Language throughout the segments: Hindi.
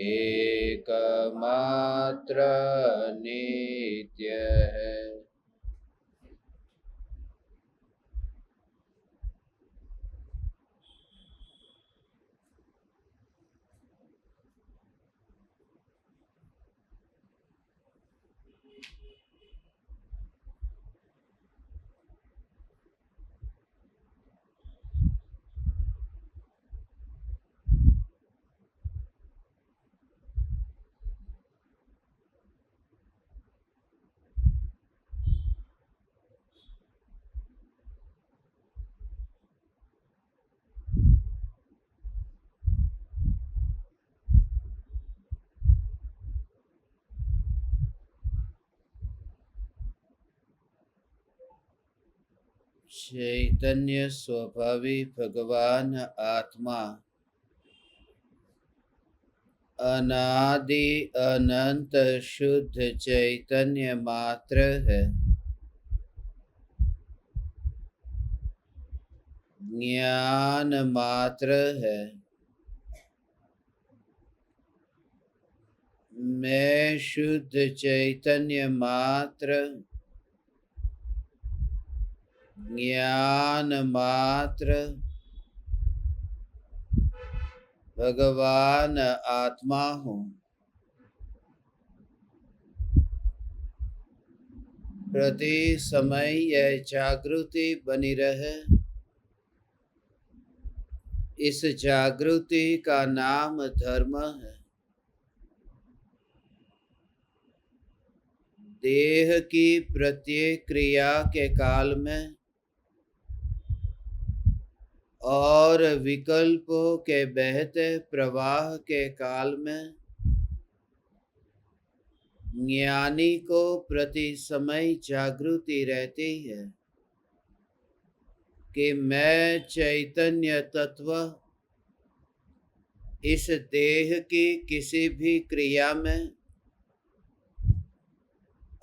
एकमात्र नित्य है। चैतन्य स्वभावी भगवान आत्मा अनादि अनंत शुद्ध चैतन्य मात्र है। ज्ञान मात्र है। मैं शुद्ध चैतन्य मात्र, ज्ञान मात्र, भगवान आत्मा हूँ। प्रति समय यह जागृति बनी रहे। इस जागृति का नाम धर्म है। देह की प्रत्येक क्रिया के काल में और विकल्पों के बहते प्रवाह के काल में ज्ञानी को प्रति समय जागृति रहती है कि मैं चैतन्य तत्व इस देह की किसी भी क्रिया में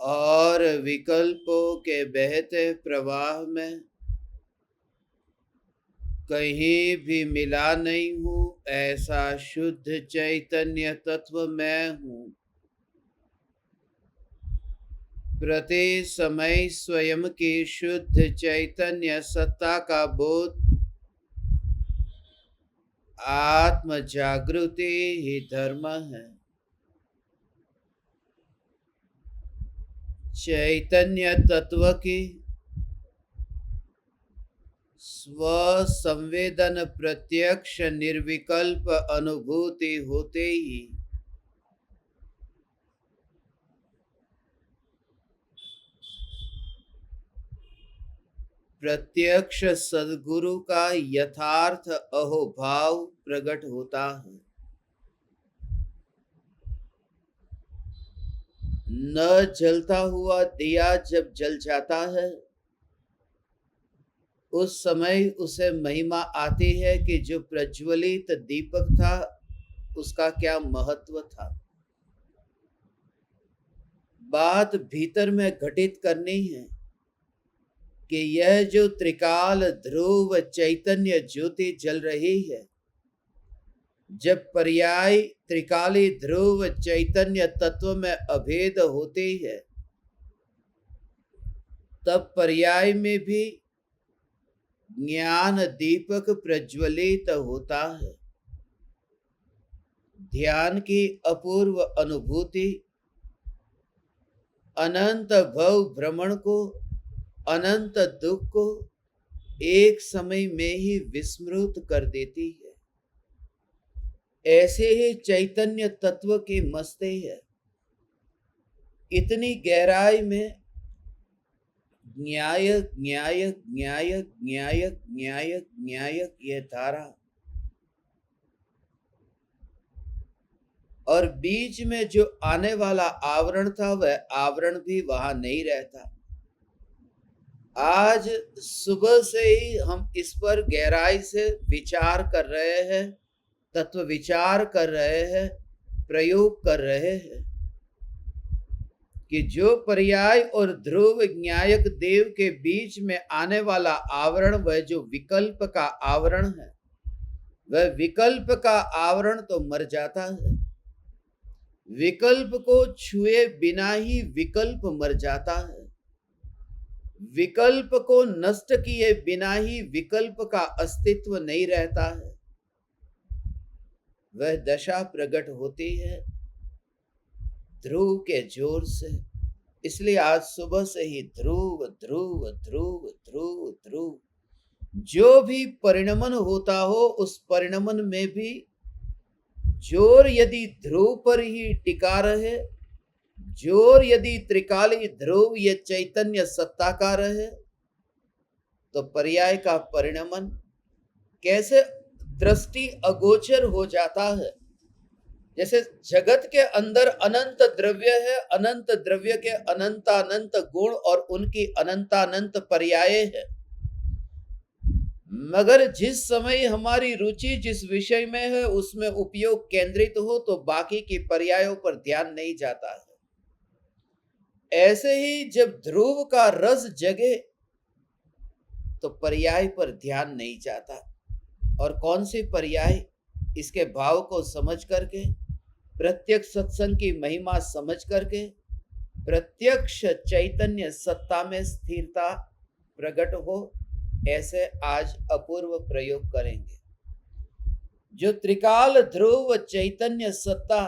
और विकल्पों के बहते प्रवाह में कहीं भी मिला नहीं हूँ। ऐसा शुद्ध चैतन्य तत्व मैं हूँ। प्रति समय स्वयं की शुद्ध चैतन्य सत्ता का बोध, आत्म जागृति ही धर्म है। चैतन्य तत्व की स्व संवेदन प्रत्यक्ष निर्विकल्प अनुभूति होते ही प्रत्यक्ष सद्गुरु का यथार्थ अहोभाव प्रकट होता है। न जलता हुआ दिया जब जल जाता है, उस समय उसे महिमा आती है कि जो प्रज्वलित दीपक था उसका क्या महत्व था। बात भीतर में घटित करनी है कि यह जो त्रिकाल ध्रुव चैतन्य ज्योति जल रही है, जब पर्याय त्रिकाली ध्रुव चैतन्य तत्व में अभेद होती है, तब पर्याय में भी ज्ञान दीपक प्रज्वलित होता है। ध्यान की अपूर्व अनुभूति अनंत भव भ्रमण को, अनंत दुख को एक समय में ही विस्मृत कर देती है। ऐसे ही चैतन्य तत्व की मस्ती है। इतनी गहराई में न्याय न्याय न्याय न्याय न्याय न्याय ये धारा, और बीच में जो आने वाला आवरण था वह आवरण भी वहां नहीं रहता। आज सुबह से ही हम इस पर गहराई से विचार कर रहे हैं, तत्व विचार कर रहे हैं, प्रयोग कर रहे हैं कि जो पर्याय और ध्रुव न्यायक देव के बीच में आने वाला आवरण, वह जो विकल्प का आवरण है, वह विकल्प का आवरण तो मर जाता है। विकल्प को छुए बिना ही विकल्प मर जाता है। विकल्प को नष्ट किए बिना ही विकल्प का अस्तित्व नहीं रहता है। वह दशा प्रकट होती है ध्रुव के जोर से। इसलिए आज सुबह से ही ध्रुव ध्रुव ध्रुव ध्रुव ध्रुव, जो भी परिणमन होता हो उस परिणमन में भी जोर यदि ध्रुव पर ही टिका रहे, जोर यदि त्रिकाली ध्रुव ये चैतन्य सत्ता का रहे, तो पर्याय का परिणमन कैसे दृष्टि अगोचर हो जाता है। जैसे जगत के अंदर अनंत द्रव्य है, अनंत द्रव्य के अनंतानंत गुण और उनकी अनंतानंत पर्याय है, मगर जिस समय हमारी रुचि जिस विषय में है उसमें उपयोग केंद्रित हो तो बाकी की पर्यायों पर ध्यान नहीं जाता है। ऐसे ही जब ध्रुव का रस जगे तो पर्याय पर ध्यान नहीं जाता। और कौन सी पर्याय, इसके भाव को समझ करके, प्रत्यक्ष सत्संग की महिमा समझ करके प्रत्यक्ष चैतन्य सत्ता में स्थिरता प्रकट हो, ऐसे आज अपूर्व प्रयोग करेंगे। जो त्रिकाल ध्रुव चैतन्य सत्ता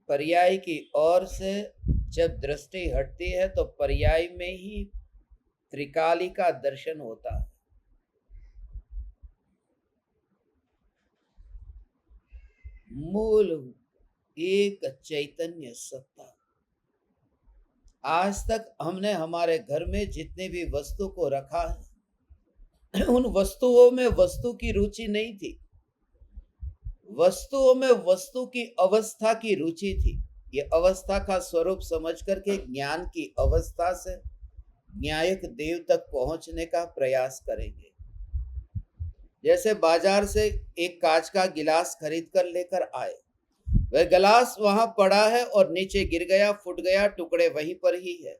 पर्याय की ओर से जब दृष्टि हटती है तो पर्याय में ही त्रिकाली का दर्शन होता है। मूल एक चैतन्य सत्ता। आज तक हमने हमारे घर में जितने भी वस्तु को रखा है उन वस्तुओं में वस्तु की रुचि नहीं थी, वस्तुओं में वस्तु की अवस्था की रुचि थी। ये अवस्था का स्वरूप समझ करके ज्ञान की अवस्था से न्यायिक देव तक पहुंचने का प्रयास करेंगे। जैसे बाजार से एक कांच का गिलास खरीद कर लेकर आए, वह गिलास वहां पड़ा है और नीचे गिर गया, फूट गया, टुकड़े वहीं पर ही है,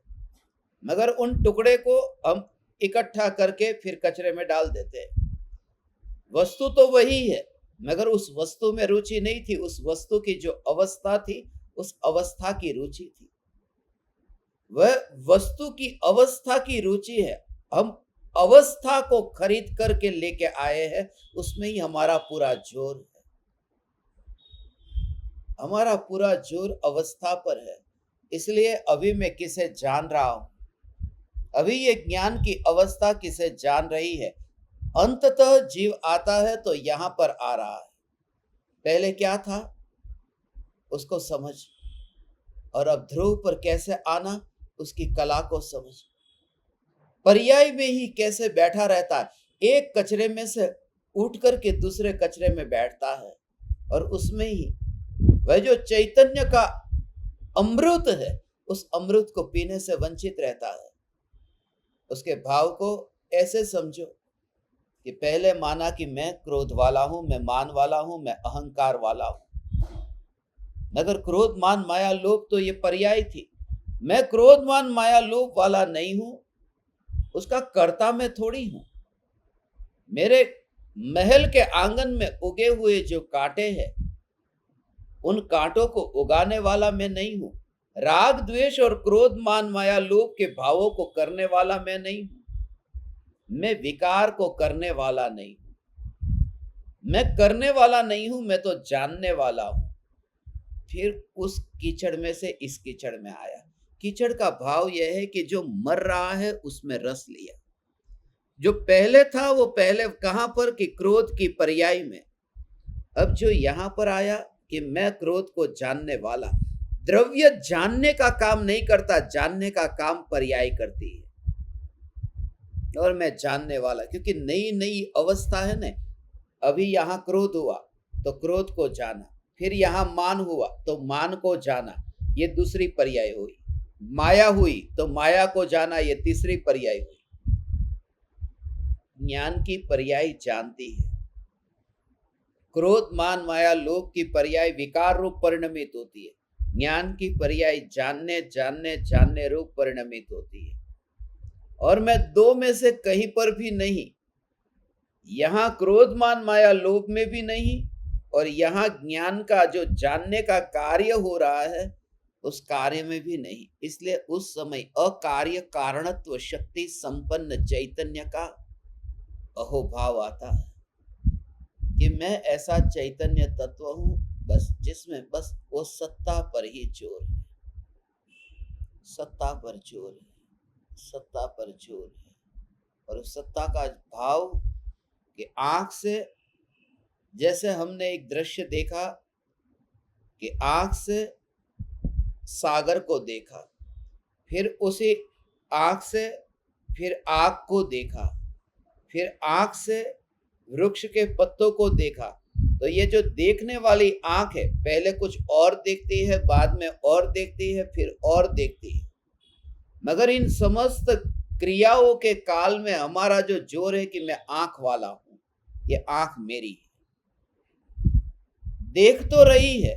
मगर उन टुकड़े को हम इकट्ठा करके फिर कचरे में डाल देते हैं। वस्तु तो वही है, मगर उस वस्तु में रुचि नहीं थी, उस वस्तु की जो अवस्था थी उस अवस्था की रुचि थी। वह वस्तु की अवस्था की रुचि है। हम अवस्था को खरीद करके लेके आए हैं, उसमें ही हमारा पूरा जोर है। हमारा पूरा जोर अवस्था पर है। इसलिए अभी मैं किसे जान रहा हूं, अभी ये ज्ञान की अवस्था किसे जान रही है। अंततः जीव आता है तो यहां पर आ रहा है। पहले क्या था उसको समझ, और अब ध्रुव पर कैसे आना उसकी कला को समझ। पर्याय में ही कैसे बैठा रहता है, एक कचरे में से उठ करके दूसरे कचरे में बैठता है, और उसमें ही वह जो चैतन्य का अमृत है उस अमृत को पीने से वंचित रहता है। उसके भाव को ऐसे समझो कि पहले माना कि मैं क्रोध वाला हूं, मैं मान वाला हूं, मैं अहंकार वाला हूं, मगर क्रोध मान माया लोभ तो ये पर्याय थी। मैं क्रोध मान माया लोभ वाला नहीं हूं, उसका कर्ता मैं थोड़ी हूं। मेरे महल के आंगन में उगे हुए जो कांटे हैं उन कांटों को उगाने वाला मैं नहीं हूं। राग द्वेष और क्रोध मान माया लोभ के भावों को करने वाला मैं नहीं हूं। मैं विकार को करने वाला नहीं हूं, मैं करने वाला नहीं हूं, मैं तो जानने वाला हूं। फिर उस कीचड़ में से इस कीचड़ में आया। कीचड़ का भाव यह है कि जो मर रहा है उसमें रस लिया। जो पहले था वो पहले कहां पर कि क्रोध की पर्याय में। अब जो यहां पर आया कि मैं क्रोध को जानने वाला। द्रव्य जानने का काम नहीं करता, जानने का काम पर्याय करती है। और मैं जानने वाला, क्योंकि नई नई अवस्था है ना। अभी यहां क्रोध हुआ तो क्रोध को जाना, फिर यहां मान हुआ तो मान को जाना, ये दूसरी पर्याय हुई। माया हुई तो माया को जाना, ये तीसरी पर्याय हुई। ज्ञान की पर्याय जानती है। क्रोध मान माया लोभ की पर्याय विकार रूप परिणमित होती है, ज्ञान की पर्याय जानने जानने जानने रूप परिणमित होती है। और मैं दो में से कहीं पर भी नहीं, यहां क्रोध मान माया लोभ में भी नहीं, और यहाँ ज्ञान का जो जानने का कार्य हो रहा है उस कार्य में भी नहीं। इसलिए उस समय अकार्य कारणत्व शक्ति संपन्न चैतन्य का अहोभाव आता है कि मैं ऐसा चैतन्य तत्व हूं बस, जिसमें बस वो सत्ता पर ही जोर है, सत्ता पर जोर है, सत्ता पर जोर है। और उस सत्ता का भाव कि आंख से, जैसे हमने एक दृश्य देखा कि आंख से सागर को देखा, फिर उसी आंख से फिर आग को देखा, फिर आंख से वृक्ष के पत्तों को देखा। तो ये जो देखने वाली आंख है, पहले कुछ और देखती है, बाद में और देखती है, फिर और देखती है। मगर इन समस्त क्रियाओं के काल में हमारा जो जोर है कि मैं आंख वाला हूं, ये आंख मेरी है। देख तो रही है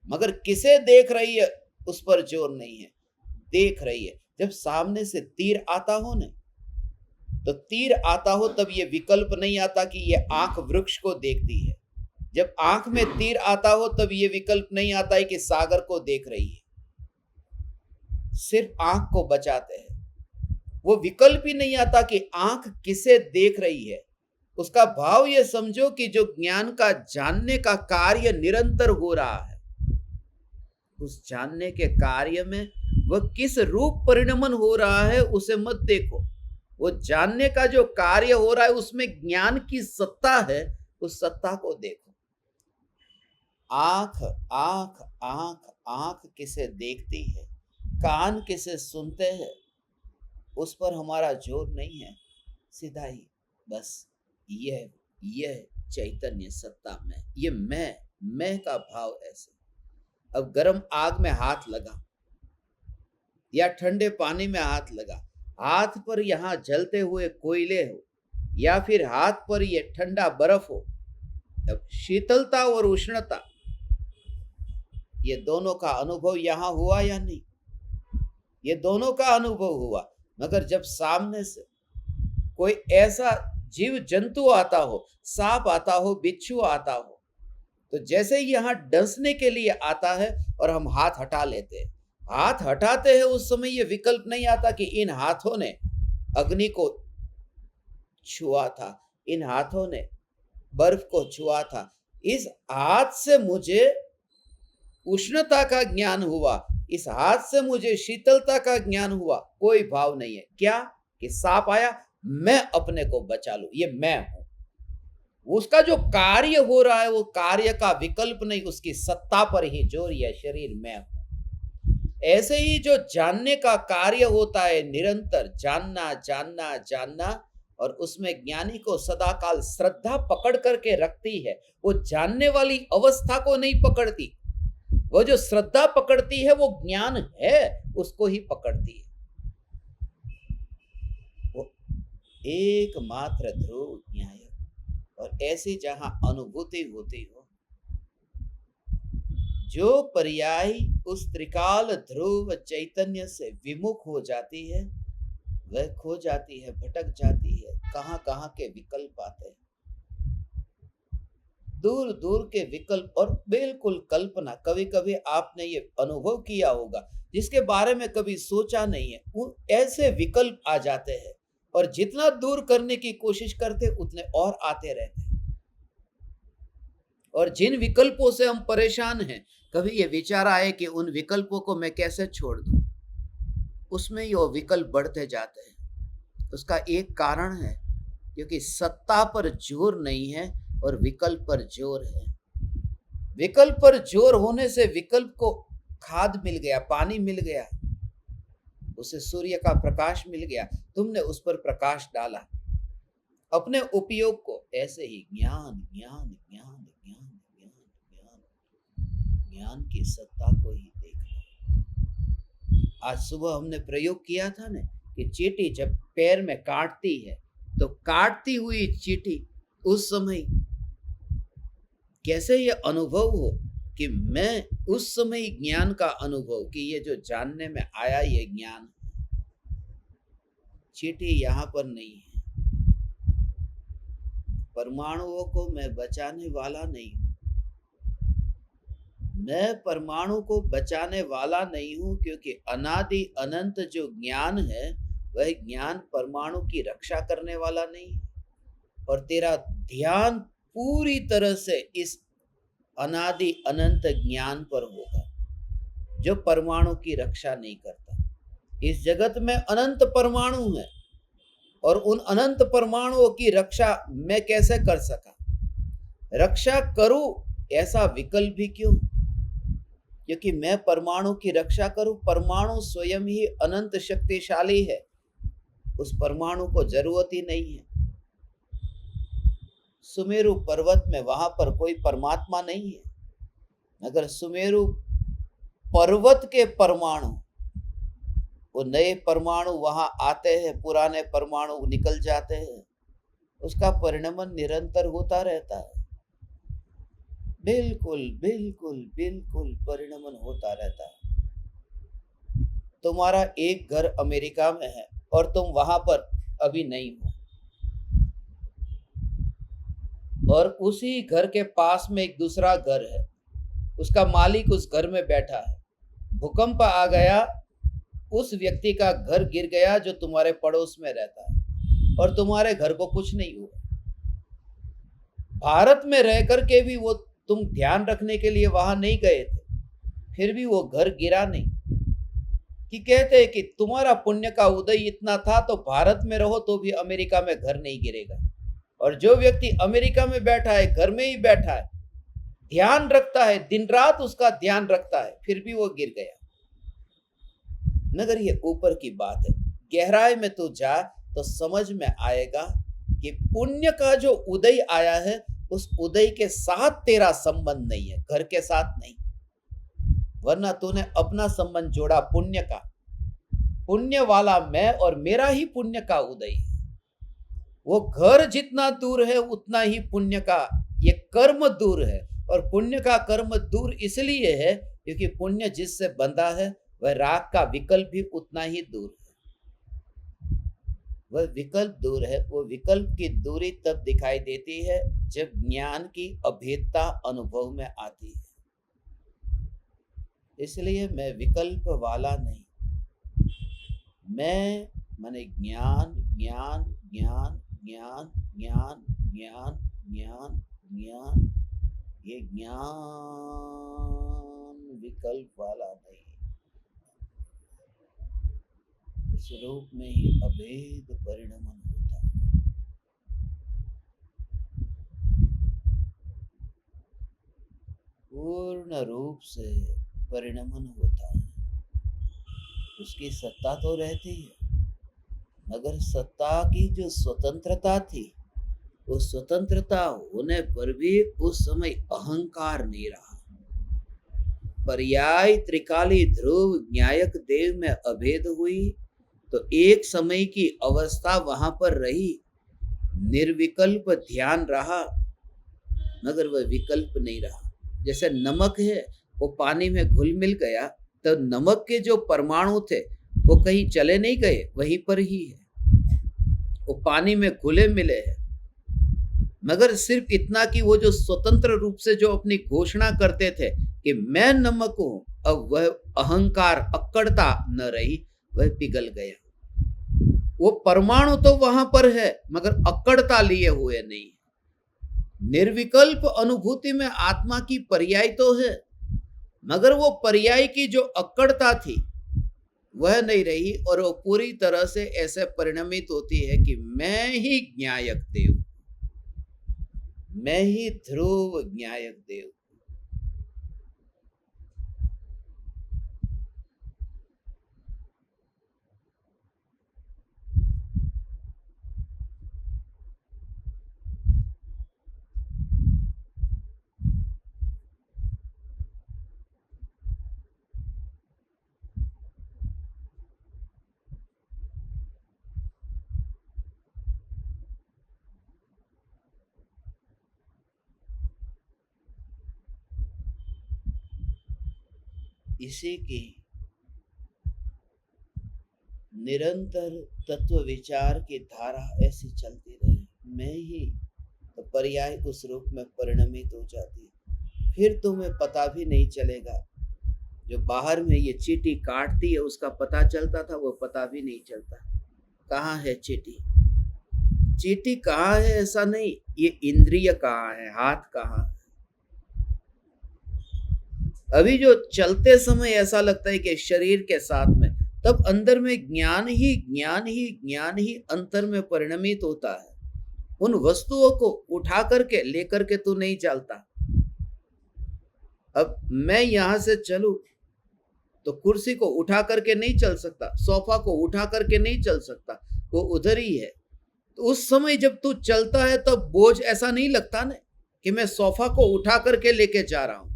मगर किसे देख रही है उस पर जोर नहीं है, देख रही है। जब सामने से तीर आता हो ना, तो तीर आता हो तब ये विकल्प नहीं आता कि ये आंख वृक्ष को देखती है। जब आंख में तीर आता हो तब ये विकल्प नहीं आता है कि सागर को देख रही है। सिर्फ आंख को बचाते हैं, वो विकल्प ही नहीं आता कि आंख किसे देख रही है। उसका भाव ये समझो कि जो ज्ञान का जानने का कार्य निरंतर हो रहा है, उस जानने के कार्य में वह किस रूप परिणमन हो रहा है उसे मत देखो। वो जानने का जो कार्य हो रहा है उसमें ज्ञान की सत्ता है, उस सत्ता को देखो। आंख आंख आंख आंख किसे देखती है, कान किसे सुनते हैं, उस पर हमारा जोर नहीं है। सीधा ही बस यह चैतन्य सत्ता में, ये मैं का भाव ऐसे। अब गर्म आग में हाथ लगा या ठंडे पानी में हाथ लगा, हाथ पर यहां जलते हुए कोयले हो या फिर हाथ पर ये ठंडा बर्फ हो, अब शीतलता और उष्णता, ये दोनों का अनुभव यहां हुआ या नहीं? ये दोनों का अनुभव हुआ। मगर जब सामने से कोई ऐसा जीव जंतु आता हो, सांप आता हो, बिच्छू आता हो, तो जैसे ही यहां डसने के लिए आता है और हम हाथ हटा लेते हैं, हाथ हटाते हैं, उस समय ये विकल्प नहीं आता कि इन हाथों ने अग्नि को छुआ था, इन हाथों ने बर्फ को छुआ था, इस हाथ से मुझे उष्णता का ज्ञान हुआ, इस हाथ से मुझे शीतलता का ज्ञान हुआ। कोई भाव नहीं है। क्या कि सांप आया, मैं अपने को बचा लूं, ये मैं हूं। उसका जो कार्य हो रहा है वो कार्य का विकल्प नहीं, उसकी सत्ता पर ही जोर, यह शरीर मैं हूं। ऐसे ही जो जानने का कार्य होता है, निरंतर जानना जानना जानना, और उसमें ज्ञानी को सदाकाल श्रद्धा पकड़ करके रखती है। वो जानने वाली अवस्था को नहीं पकड़ती, वो जो श्रद्धा पकड़ती है वो ज्ञान है, उसको ही पकड़ती है। वो एकमात्र ध्रुव न्याय। और ऐसी जहां अनुभूति होती हो, जो पर्याय उस त्रिकाल ध्रुव चैतन्य से विमुख हो जाती है, वह खो जाती है, भटक जाती है। कहां कहां के विकल्प आते हैं, दूर दूर के विकल्प, और बिल्कुल कल्पना। कभी कभी आपने ये अनुभव किया होगा, जिसके बारे में कभी सोचा नहीं है, वो ऐसे विकल्प आ जाते हैं, और जितना दूर करने की कोशिश करते उतने और आते रहते हैं। और जिन विकल्पों से हम परेशान हैं, कभी ये विचार आए कि उन विकल्पों को मैं कैसे छोड़ दूं, उसमें ये विकल्प बढ़ते जाते हैं। उसका एक कारण है, क्योंकि सत्ता पर जोर नहीं है और विकल्प पर जोर है। विकल्प पर जोर होने से विकल्प को खाद मिल गया, पानी मिल गया, उसे सूर्य का प्रकाश मिल गया, तुमने उस पर प्रकाश डाला अपने उपयोग को। ऐसे ही ज्ञान ज्ञान ज्ञान ज्ञान ज्ञान ज्ञान ज्ञान की सत्ता को ही देखना। आज सुबह हमने प्रयोग किया था ना कि चींटी जब पैर में काटती है, तो काटती हुई चींटी उस समय कैसे ये अनुभव हो कि मैं उस समय ज्ञान का अनुभव, कि ये जो जानने में आया ये ज्ञान। चींटी यहां पर नहीं है, परमाणुओं को मैं बचाने वाला नहीं हूं, मैं परमाणु को बचाने वाला नहीं हूं, क्योंकि अनादि अनंत जो ज्ञान है वह ज्ञान परमाणु की रक्षा करने वाला नहीं है। और तेरा ध्यान पूरी तरह से इस अनादि अनंत ज्ञान पर होगा जो परमाणु की रक्षा नहीं करता। इस जगत में अनंत परमाणु है और उन अनंत परमाणुओं की रक्षा मैं कैसे कर सका? रक्षा करूं ऐसा विकल्प भी क्यों? क्योंकि मैं परमाणु की रक्षा करूं, परमाणु स्वयं ही अनंत शक्तिशाली है, उस परमाणु को जरूरत ही नहीं है। सुमेरु पर्वत में वहां पर कोई परमात्मा नहीं है, मगर सुमेरु पर्वत के परमाणु, वो नए परमाणु वहां आते हैं, पुराने परमाणु निकल जाते हैं, उसका परिणमन निरंतर होता रहता है। बिल्कुल बिल्कुल बिल्कुल परिणमन होता रहता है। तुम्हारा एक घर अमेरिका में है और तुम वहां पर अभी नहीं हो, और उसी घर के पास में एक दूसरा घर है, उसका मालिक उस घर में बैठा है। भूकंप आ गया, उस व्यक्ति का घर गिर गया जो तुम्हारे पड़ोस में रहता है, और तुम्हारे घर को कुछ नहीं हुआ। भारत में रह करके भी वो तुम ध्यान रखने के लिए वहां नहीं गए थे, फिर भी वो घर गिरा नहीं। कि कहते हैं कि तुम्हारा पुण्य का उदय इतना था तो भारत में रहो तो भी अमेरिका में घर नहीं गिरेगा। और जो व्यक्ति अमेरिका में बैठा है, घर में ही बैठा है, ध्यान रखता है, दिन रात उसका ध्यान रखता है, फिर भी वो गिर गया। मगर ये ऊपर की बात है, गहराई में तू जा तो समझ में आएगा कि पुण्य का जो उदय आया है, उस उदय के साथ तेरा संबंध नहीं है, घर के साथ नहीं। वरना तूने अपना संबंध जोड़ा पुण्य का। पुण्य वाला मैं और मेरा ही पुण्य का उदय है। वो घर जितना दूर है उतना ही पुण्य का ये कर्म दूर है। और पुण्य का कर्म दूर इसलिए है क्योंकि पुण्य जिससे बंधा है वह राग का विकल्प भी उतना ही दूर है। वह विकल्प दूर है। वो विकल्प की दूरी तब दिखाई देती है जब ज्ञान की अभेदता अनुभव में आती है। इसलिए मैं विकल्प वाला नहीं, मैं माने ज्ञान ज्ञान ज्ञान ज्ञान ज्ञान ज्ञान ज्ञान ज्ञान, ये ज्ञान विकल्प वाला नहीं। इस रूप में ही अभेद परिणमन होता है। पूर्ण रूप से परिणमन होता है। उसकी सत्ता तो रहती है, मगर सत्ता की जो स्वतंत्रता थी, उस स्वतंत्रता होने पर भी उस समय अहंकार नहीं रहा। पर्याय त्रिकाली ध्रुव न्यायक देव में अभेद हुई तो एक समय की अवस्था वहां पर रही, निर्विकल्प ध्यान रहा, मगर वह विकल्प नहीं रहा। जैसे नमक है, वो पानी में घुल मिल गया तो नमक के जो परमाणु थे वो कहीं चले नहीं गए, वहीं पर ही है, वो पानी में घुले मिले हैं। मगर सिर्फ इतना कि वो जो स्वतंत्र रूप से जो अपनी घोषणा करते थे कि मैं नमक हूं, अब वह अहंकार अक्कड़ता न रही, वह पिघल गया। वो परमाणु तो वहां पर है मगर अक्कड़ता लिए हुए नहीं। निर्विकल्प अनुभूति में आत्मा की पर्याय तो है, मगर वो पर्याय की जो अक्कड़ता थी वह नहीं रही, और वो पूरी तरह से ऐसे परिणमित होती है कि मैं ही ज्ञायक देव, मैं ही ध्रुव ज्ञायक देव। इसी की निरंतर तत्व विचार की धारा ऐसी चलती रही, मैं ही तो पर्याय उस रूप में परिणमित हो जाती है। फिर तुम्हें पता भी नहीं चलेगा। जो बाहर में ये चींटी काटती है उसका पता चलता था, वो पता भी नहीं चलता। कहाँ है चींटी? चींटी कहाँ है ऐसा नहीं, ये इंद्रिय कहाँ है, हाथ कहाँ है। अभी जो चलते समय ऐसा लगता है कि शरीर के साथ में, तब अंदर में ज्ञान ही ज्ञान ही ज्ञान ही अंतर में परिणमित होता है। उन वस्तुओं को उठा करके लेकर के तू नहीं चलता। अब मैं यहां से चलूं तो कुर्सी को उठा करके नहीं चल सकता, सोफा को उठा करके नहीं चल सकता, वो उधर ही है। तो उस समय जब तू चलता है तब बोझ ऐसा नहीं लगता ना कि मैं सोफा को उठा करके लेके जा रहा हूं,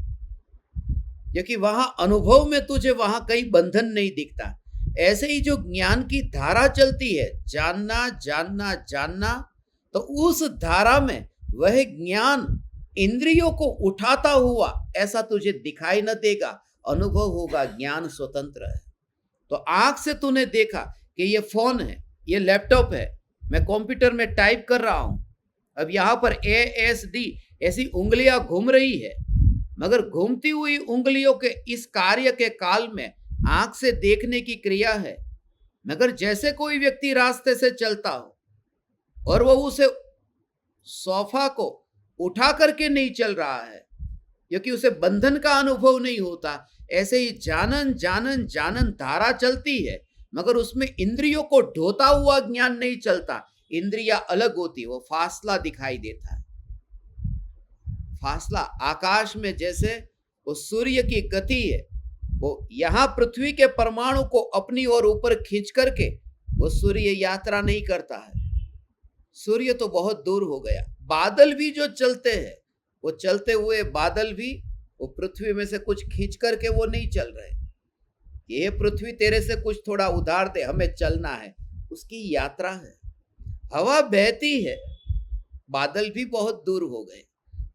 क्योंकि वहां अनुभव में तुझे वहां कहीं बंधन नहीं दिखता। ऐसे ही जो ज्ञान की धारा चलती है, जानना जानना जानना, तो उस धारा में वह ज्ञान इंद्रियों को उठाता हुआ ऐसा तुझे दिखाई न देगा, अनुभव होगा, ज्ञान स्वतंत्र है। तो आंख से तूने देखा कि ये फोन है, ये लैपटॉप है, मैं कंप्यूटर में टाइप कर रहा हूं, अब यहां पर ASD ऐसी उंगलियां घूम रही है, मगर घूमती हुई उंगलियों के इस कार्य के काल में आंख से देखने की क्रिया है। मगर जैसे कोई व्यक्ति रास्ते से चलता हो और वो उसे सोफा को उठा करके नहीं चल रहा है, क्योंकि उसे बंधन का अनुभव नहीं होता, ऐसे ही जानन जानन जानन धारा चलती है, मगर उसमें इंद्रियों को ढोता हुआ ज्ञान नहीं चलता। इंद्रियां अलग होती, वो फासला दिखाई देता है। फासला आकाश में जैसे वो सूर्य की गति है, वो यहां पृथ्वी के परमाणु को अपनी ओर ऊपर खींच करके वो सूर्य यात्रा नहीं करता है। सूर्य तो बहुत दूर हो गया। बादल भी जो चलते हैं, वो चलते हुए बादल भी वो पृथ्वी में से कुछ खींच करके वो नहीं चल रहे। ये पृथ्वी तेरे से कुछ थोड़ा उधार दे, हमें चलना है, उसकी यात्रा है। हवा बहती है, बादल भी बहुत दूर हो गए।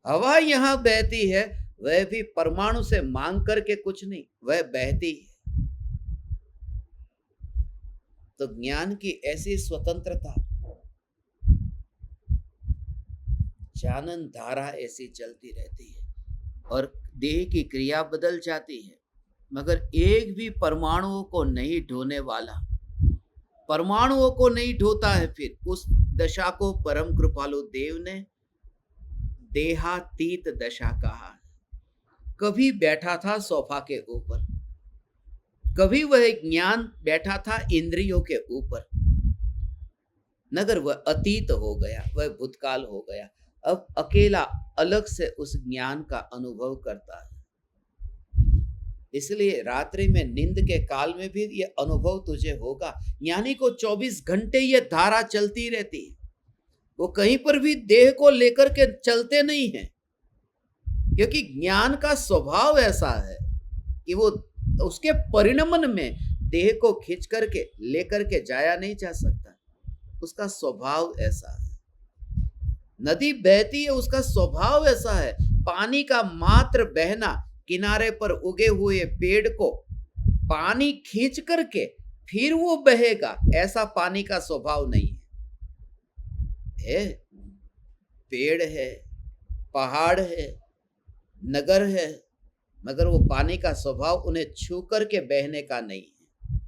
हवा यहां बहती है, वह भी परमाणु से मांग करके कुछ नहीं, वह बहती है। तो ज्ञान की ऐसी स्वतंत्रता, जानन धारा ऐसी चलती रहती है और देह की क्रिया बदल जाती है, मगर एक भी परमाणुओं को नहीं ढोने वाला, परमाणुओं को नहीं ढोता है। फिर उस दशा को परम कृपालु देव ने देहातीत दशा कहा। कभी बैठा था सोफा के ऊपर, कभी वह ज्ञान बैठा था इंद्रियों के ऊपर, मगर वह अतीत हो गया, वह भूतकाल हो गया। अब अकेला अलग से उस ज्ञान का अनुभव करता है। इसलिए रात्रि में नींद के काल में भी ये अनुभव तुझे होगा। ज्ञानी को 24 घंटे ये धारा चलती रहती है, वो कहीं पर भी देह को लेकर के चलते नहीं है, क्योंकि ज्ञान का स्वभाव ऐसा है कि वो उसके परिणमन में देह को खींच करके लेकर के जाया नहीं जा सकता। उसका स्वभाव ऐसा है। नदी बहती है, उसका स्वभाव ऐसा है। पानी का मात्र बहना, किनारे पर उगे हुए पेड़ को पानी खींच करके फिर वो बहेगा, ऐसा पानी का स्वभाव नहीं है। पेड़ है, पहाड़ है, नगर है, मगर वो पानी का स्वभाव उन्हें छू करके बहने का नहीं है।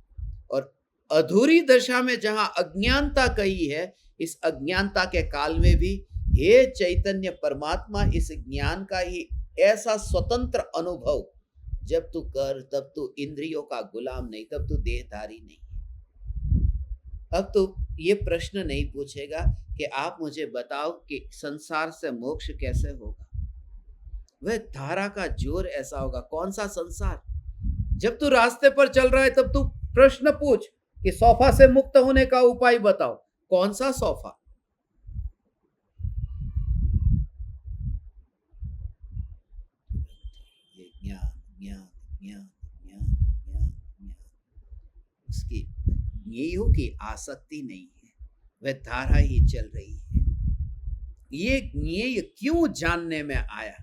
और अधूरी दशा में जहां अज्ञानता कही है, इस अज्ञानता के काल में भी हे चैतन्य परमात्मा, इस ज्ञान का ही ऐसा स्वतंत्र अनुभव जब तू कर, तब तू इंद्रियों का गुलाम नहीं, तब तू देहधारी नहीं। अब तो ये प्रश्न नहीं पूछेगा कि आप मुझे बताओ कि संसार से मोक्ष कैसे होगा। वह धारा का जोर ऐसा होगा। कौन सा संसार? जब तू रास्ते पर चल रहा है तब तू प्रश्न पूछ कि सोफा से मुक्त होने का उपाय बताओ। कौन सा सोफा? ये ज्ञान ज्ञान ज्ञान ज्ञान ज्ञान ज्ञान, उसकी ज्ञेयों की आसक्ति नहीं है, वह धारा ही चल रही है। ये ज्ञेय क्यों जानने में आया,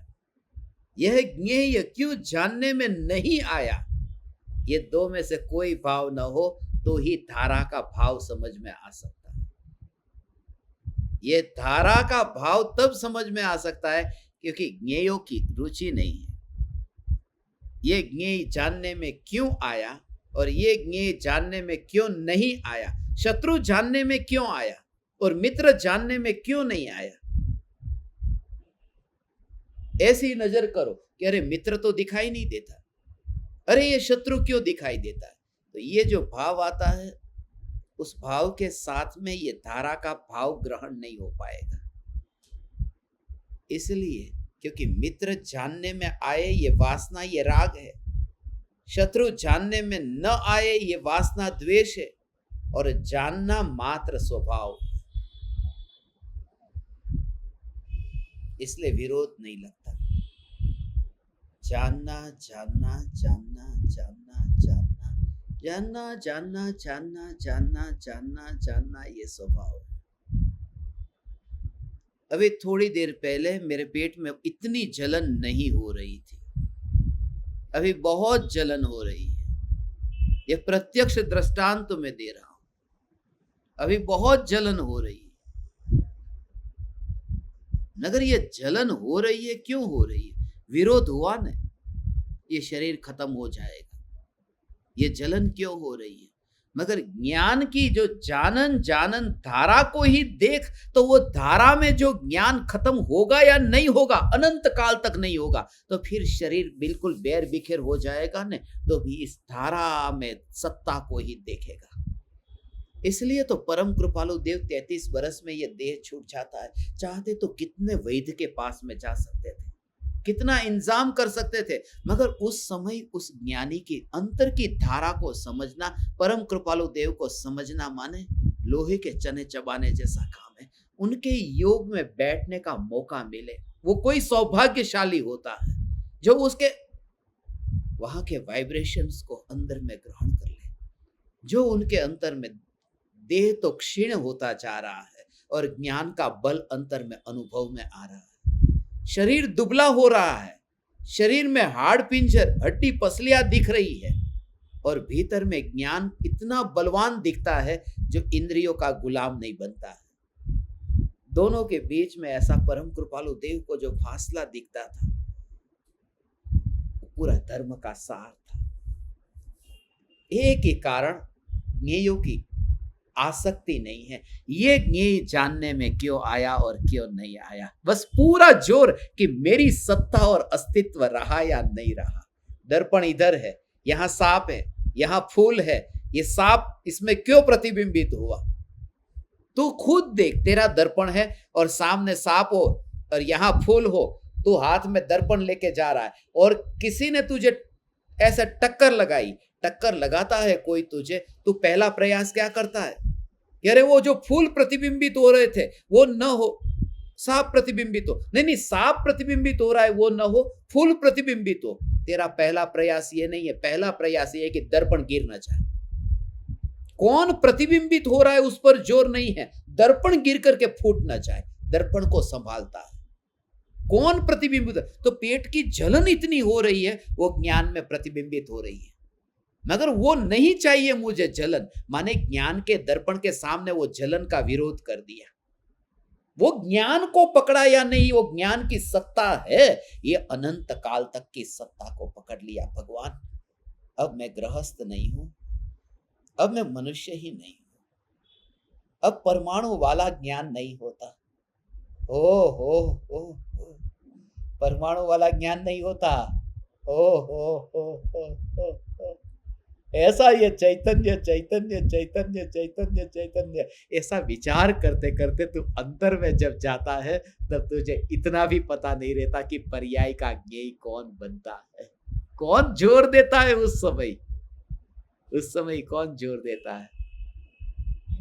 यह ज्ञेय क्यों जानने में नहीं आया, ये दो में से कोई भाव न हो तो ही धारा का भाव समझ में आ सकता है। ये धारा का भाव तब समझ में आ सकता है क्योंकि ज्ञेयों की रुचि नहीं है। ये ज्ञेय जानने में क्यों आया और ये ज्ञेय जानने में क्यों नहीं आया, शत्रु जानने में क्यों आया और मित्र जानने में क्यों नहीं आया। ऐसी नजर करो कि अरे मित्र तो दिखाई नहीं देता, अरे ये शत्रु क्यों दिखाई देता है। तो ये जो भाव आता है, उस भाव के साथ में ये धारा का भाव ग्रहण नहीं हो पाएगा। इसलिए क्योंकि मित्र जानने में आए ये वासना, ये राग है, शत्रु जानने में न आए ये वासना द्वेष है, और जानना मात्र स्वभाव, इसलिए विरोध नहीं लगता। जानना जानना जानना जानना जानना जानना जानना जानना जानना जानना जानना ये स्वभाव है। अभी थोड़ी देर पहले मेरे पेट में इतनी जलन नहीं हो रही थी, अभी बहुत जलन हो रही है। ये प्रत्यक्ष दृष्टांत तो मैं दे रहा हूं, अभी बहुत जलन हो रही है। मगर ये जलन हो रही है, क्यों हो रही है? विरोध हुआ न, ये शरीर खत्म हो जाएगा। ये जलन क्यों हो रही है? मगर ज्ञान की जो जानन जानन धारा को ही देख, तो वो धारा में जो ज्ञान खत्म होगा या नहीं होगा, अनंत काल तक नहीं होगा, तो फिर शरीर बिल्कुल बेर बिखेर हो जाएगा न, तो भी इस धारा में सत्ता को ही देखेगा। इसलिए तो परम कृपालु देव 33 वर्ष में ये देह छूट जाता है। चाहते तो कितने वैद्य के पास में जा सकते थे, कितना इंतजाम कर सकते थे, मगर उस समय उस ज्ञानी की अंतर की धारा को समझना, परम कृपालु देव को समझना माने लोहे के चने चबाने जैसा काम है। उनके योग में बैठने का मौका मिले, वो कोई सौभाग्यशाली होता है जो उसके वहां के वाइब्रेशंस को अंदर में ग्रहण कर ले। जो उनके अंतर में देह तो क्षीण होता जा रहा है और ज्ञान का बल अंतर में अनुभव में आ रहा है। शरीर दुबला हो रहा है, शरीर में हाड़ पिंजर हड्डी पसलियां दिख रही है, और भीतर में ज्ञान इतना बलवान दिखता है जो इंद्रियों का गुलाम नहीं बनता है। दोनों के बीच में ऐसा परम कृपालु देव को जो फासला दिखता था, पूरा धर्म का सार था। एक ही कारण, ज्ञेयों की आसक्ति नहीं है। ये ज्ञेय जानने में क्यों आया और क्यों नहीं आया, बस पूरा जोर कि मेरी सत्ता और अस्तित्व रहा या नहीं रहा। दर्पण इधर है, यहां सांप है, यहां फूल है, ये सांप इसमें क्यों प्रतिबिंबित हुआ? तू खुद देख, तेरा दर्पण है और सामने सांप हो और यहां फूल हो, तू हाथ में दर्पण लेके जा रहा है और किसी ने तुझे ऐसा टक्कर लगाई, टक्कर लगाता है कोई तुझे, तू पहला प्रयास क्या करता है? अरे वो जो फूल प्रतिबिंबित हो रहे थे वो न हो, सांप प्रतिबिंबित हो। नहीं, सांप प्रतिबिंबित हो रहा है वो न हो, फूल प्रतिबिंबित हो। तेरा पहला प्रयास ये नहीं है, पहला प्रयास ये है कि दर्पण गिर न जाए। कौन प्रतिबिंबित हो रहा है उस पर जोर नहीं है, दर्पण गिर करके फूट न जाए, दर्पण को संभालता है। कौन प्रतिबिंबित? तो पेट की जलन इतनी हो रही है, वो ज्ञान में प्रतिबिंबित हो रही है, मगर वो नहीं चाहिए मुझे जलन, माने ज्ञान के दर्पण के सामने वो जलन का विरोध कर दिया। वो ज्ञान को पकड़ा या नहीं, वो ज्ञान की सत्ता है, ये अनंत काल तक की सत्ता को पकड़ लिया। भगवान, अब मैं गृहस्थ नहीं हूं, अब मैं मनुष्य ही नहीं हूं, अब परमाणु वाला ज्ञान नहीं होता। ओ परमाणु वाला ज्ञान नहीं होता। ओ ऐसा ये चैतन्य चैतन्य चैतन्य चैतन्य चैतन्य, ऐसा विचार करते करते तू अंतर में जब जाता है, तब तुझे इतना भी पता नहीं रहता कि पर्याय का ज्ञेय कौन बनता है, कौन जोर देता है। उस समय कौन जोर देता है?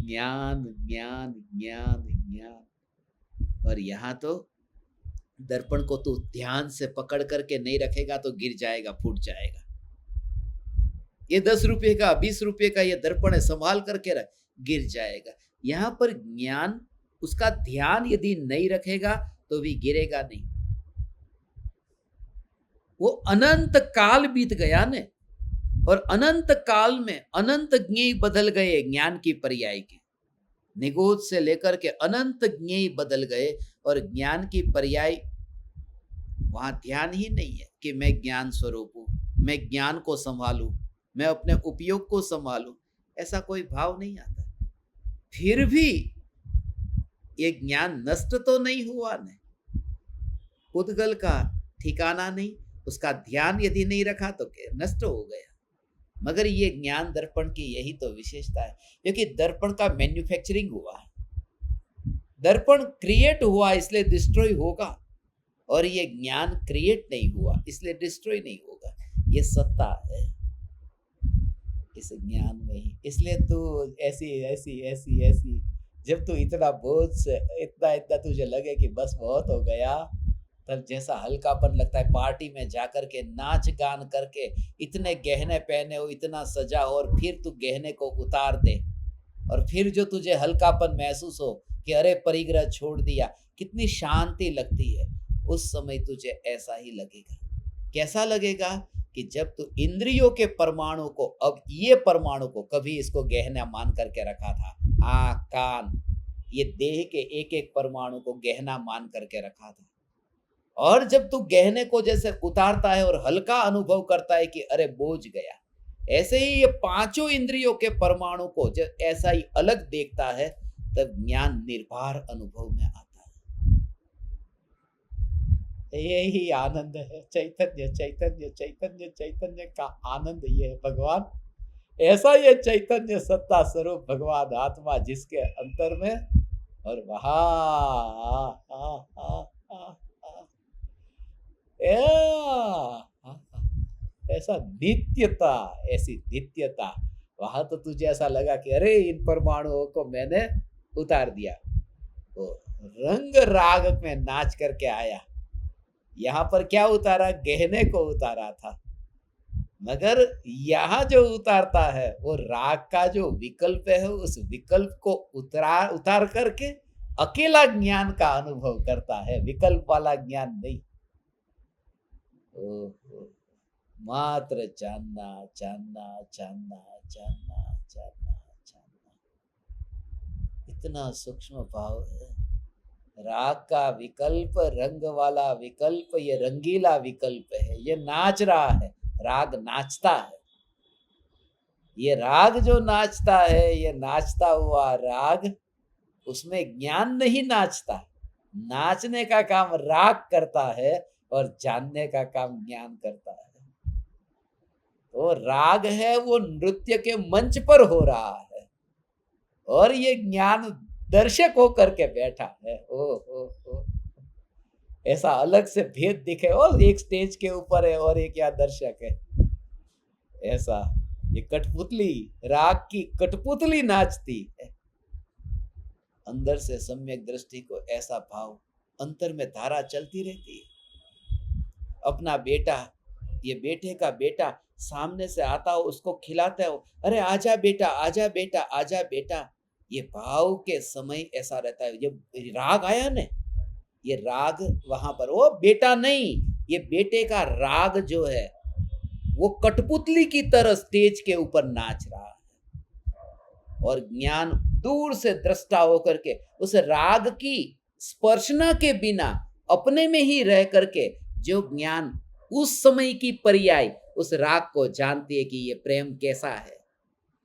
ज्ञान ज्ञान ज्ञान ज्ञान। और यहां तो दर्पण को तू ध्यान से पकड़ करके नहीं रखेगा तो गिर जाएगा, फूट जाएगा। ये 10 रुपये का 20 रुपये का ये दर्पण है, संभाल करके रख, गिर जाएगा। यहां पर ज्ञान, उसका ध्यान यदि नहीं रखेगा तो भी गिरेगा नहीं। वो अनंत काल बीत गया ने, और अनंत काल में अनंत ज्ञेय बदल गए ज्ञान की पर्याय के। निगोद से लेकर के अनंत ज्ञेय बदल गए और ज्ञान की पर्याय वहां ध्यान ही नहीं है कि मैं ज्ञान स्वरूप हूं, मैं ज्ञान को संभालूं, मैं अपने उपयोग को संभालूं, ऐसा कोई भाव नहीं आता। फिर भी ये ज्ञान नष्ट तो नहीं हुआ न, उद्गल का ठिकाना नहीं, उसका ध्यान यदि नहीं रखा तो नष्ट हो गया। मगर ये ज्ञान दर्पण की यही तो विशेषता है, क्योंकि दर्पण का मैन्युफैक्चरिंग हुआ है, दर्पण क्रिएट हुआ इसलिए डिस्ट्रॉय होगा, और ये ज्ञान क्रिएट नहीं हुआ इसलिए डिस्ट्रॉय नहीं होगा। ये सत्ता है इस ज्ञान में ही। इसलिए तू ऐसी ऐसी ऐसी ऐसी, जब तू इतना बोझ से इतना इतना तुझे लगे कि बस बहुत हो गया, तब जैसा हल्कापन लगता है, पार्टी में जाकर के नाच गान करके इतने गहने पहने हो, इतना सजा हो, और फिर तू गहने को उतार दे, और फिर जो तुझे हल्कापन महसूस हो कि अरे परिग्रह छोड़ दिया, कितनी शांति लगती है। उस समय तुझे ऐसा ही लगेगा। कैसा लगेगा कि जब तू इंद्रियों के परमाणु को, अब ये परमाणु को, कभी इसको गहना मान करके रखा था, आँख कान, ये देह के एक एक परमाणु को गहना मान करके रखा था, और जब तू गहने को जैसे उतारता है और हल्का अनुभव करता है कि अरे बोझ गया, ऐसे ही ये पांचों इंद्रियों के परमाणु को जब ऐसा ही अलग देखता है, तब ज्ञान निर्भर अनुभव में आता है। यही आनंद है, चैतन्य चैतन्य चैतन्य चैतन्य का आनंद ये है भगवान। ऐसा ये चैतन्य सत्ता स्वरूप भगवान आत्मा जिसके अंतर में, और ऐसा नित्यता, ऐसी नित्यता, वहां तो तुझे ऐसा लगा कि अरे इन परमाणुओं को मैंने उतार दिया, वो रंग राग में नाच करके आया। यहाँ पर क्या उतारा? गहने को उतारा था, मगर यहाँ जो उतारता है वो राग का जो विकल्प है, उस विकल्प को उतार करके अकेला ज्ञान का अनुभव करता है, विकल्प वाला ज्ञान नहीं। मात्र जानना जानना जानना जानना जानना जानना, इतना सूक्ष्म भाव है। राग का विकल्प, रंग वाला विकल्प, ये रंगीला विकल्प है, ये नाच रहा है, राग नाचता है। ये राग जो नाचता है, ये नाचता हुआ राग, उसमें ज्ञान नहीं नाचता, नाचने का काम राग करता है और जानने का काम ज्ञान करता है। तो राग है वो नृत्य के मंच पर हो रहा है, और ये ज्ञान दर्शक होकर के बैठा है। ओ ऐसा अलग से भेद दिखे, और एक स्टेज के ऊपर है और एक यहाँ दर्शक है। ऐसा ये कठपुतली, राग की कठपुतली नाचती है। अंदर से सम्यक दृष्टि को ऐसा भाव, अंतर में धारा चलती रहती है। अपना बेटा, ये बेटे का बेटा सामने से आता हो, उसको खिलाते हो, अरे आजा बेटा आजा बेटा आजा बेटा, ये भाव के समय ऐसा रहता है। जब राग आया ना, ये राग वहां पर, वो बेटा नहीं, ये बेटे का राग जो है वो कठपुतली की तरह स्टेज के ऊपर नाच रहा है, और ज्ञान दूर से दृष्टा होकर के उस राग की स्पर्शना के बिना अपने में ही रह करके जो ज्ञान उस समय की पर्याय उस राग को जानती है कि ये प्रेम कैसा है।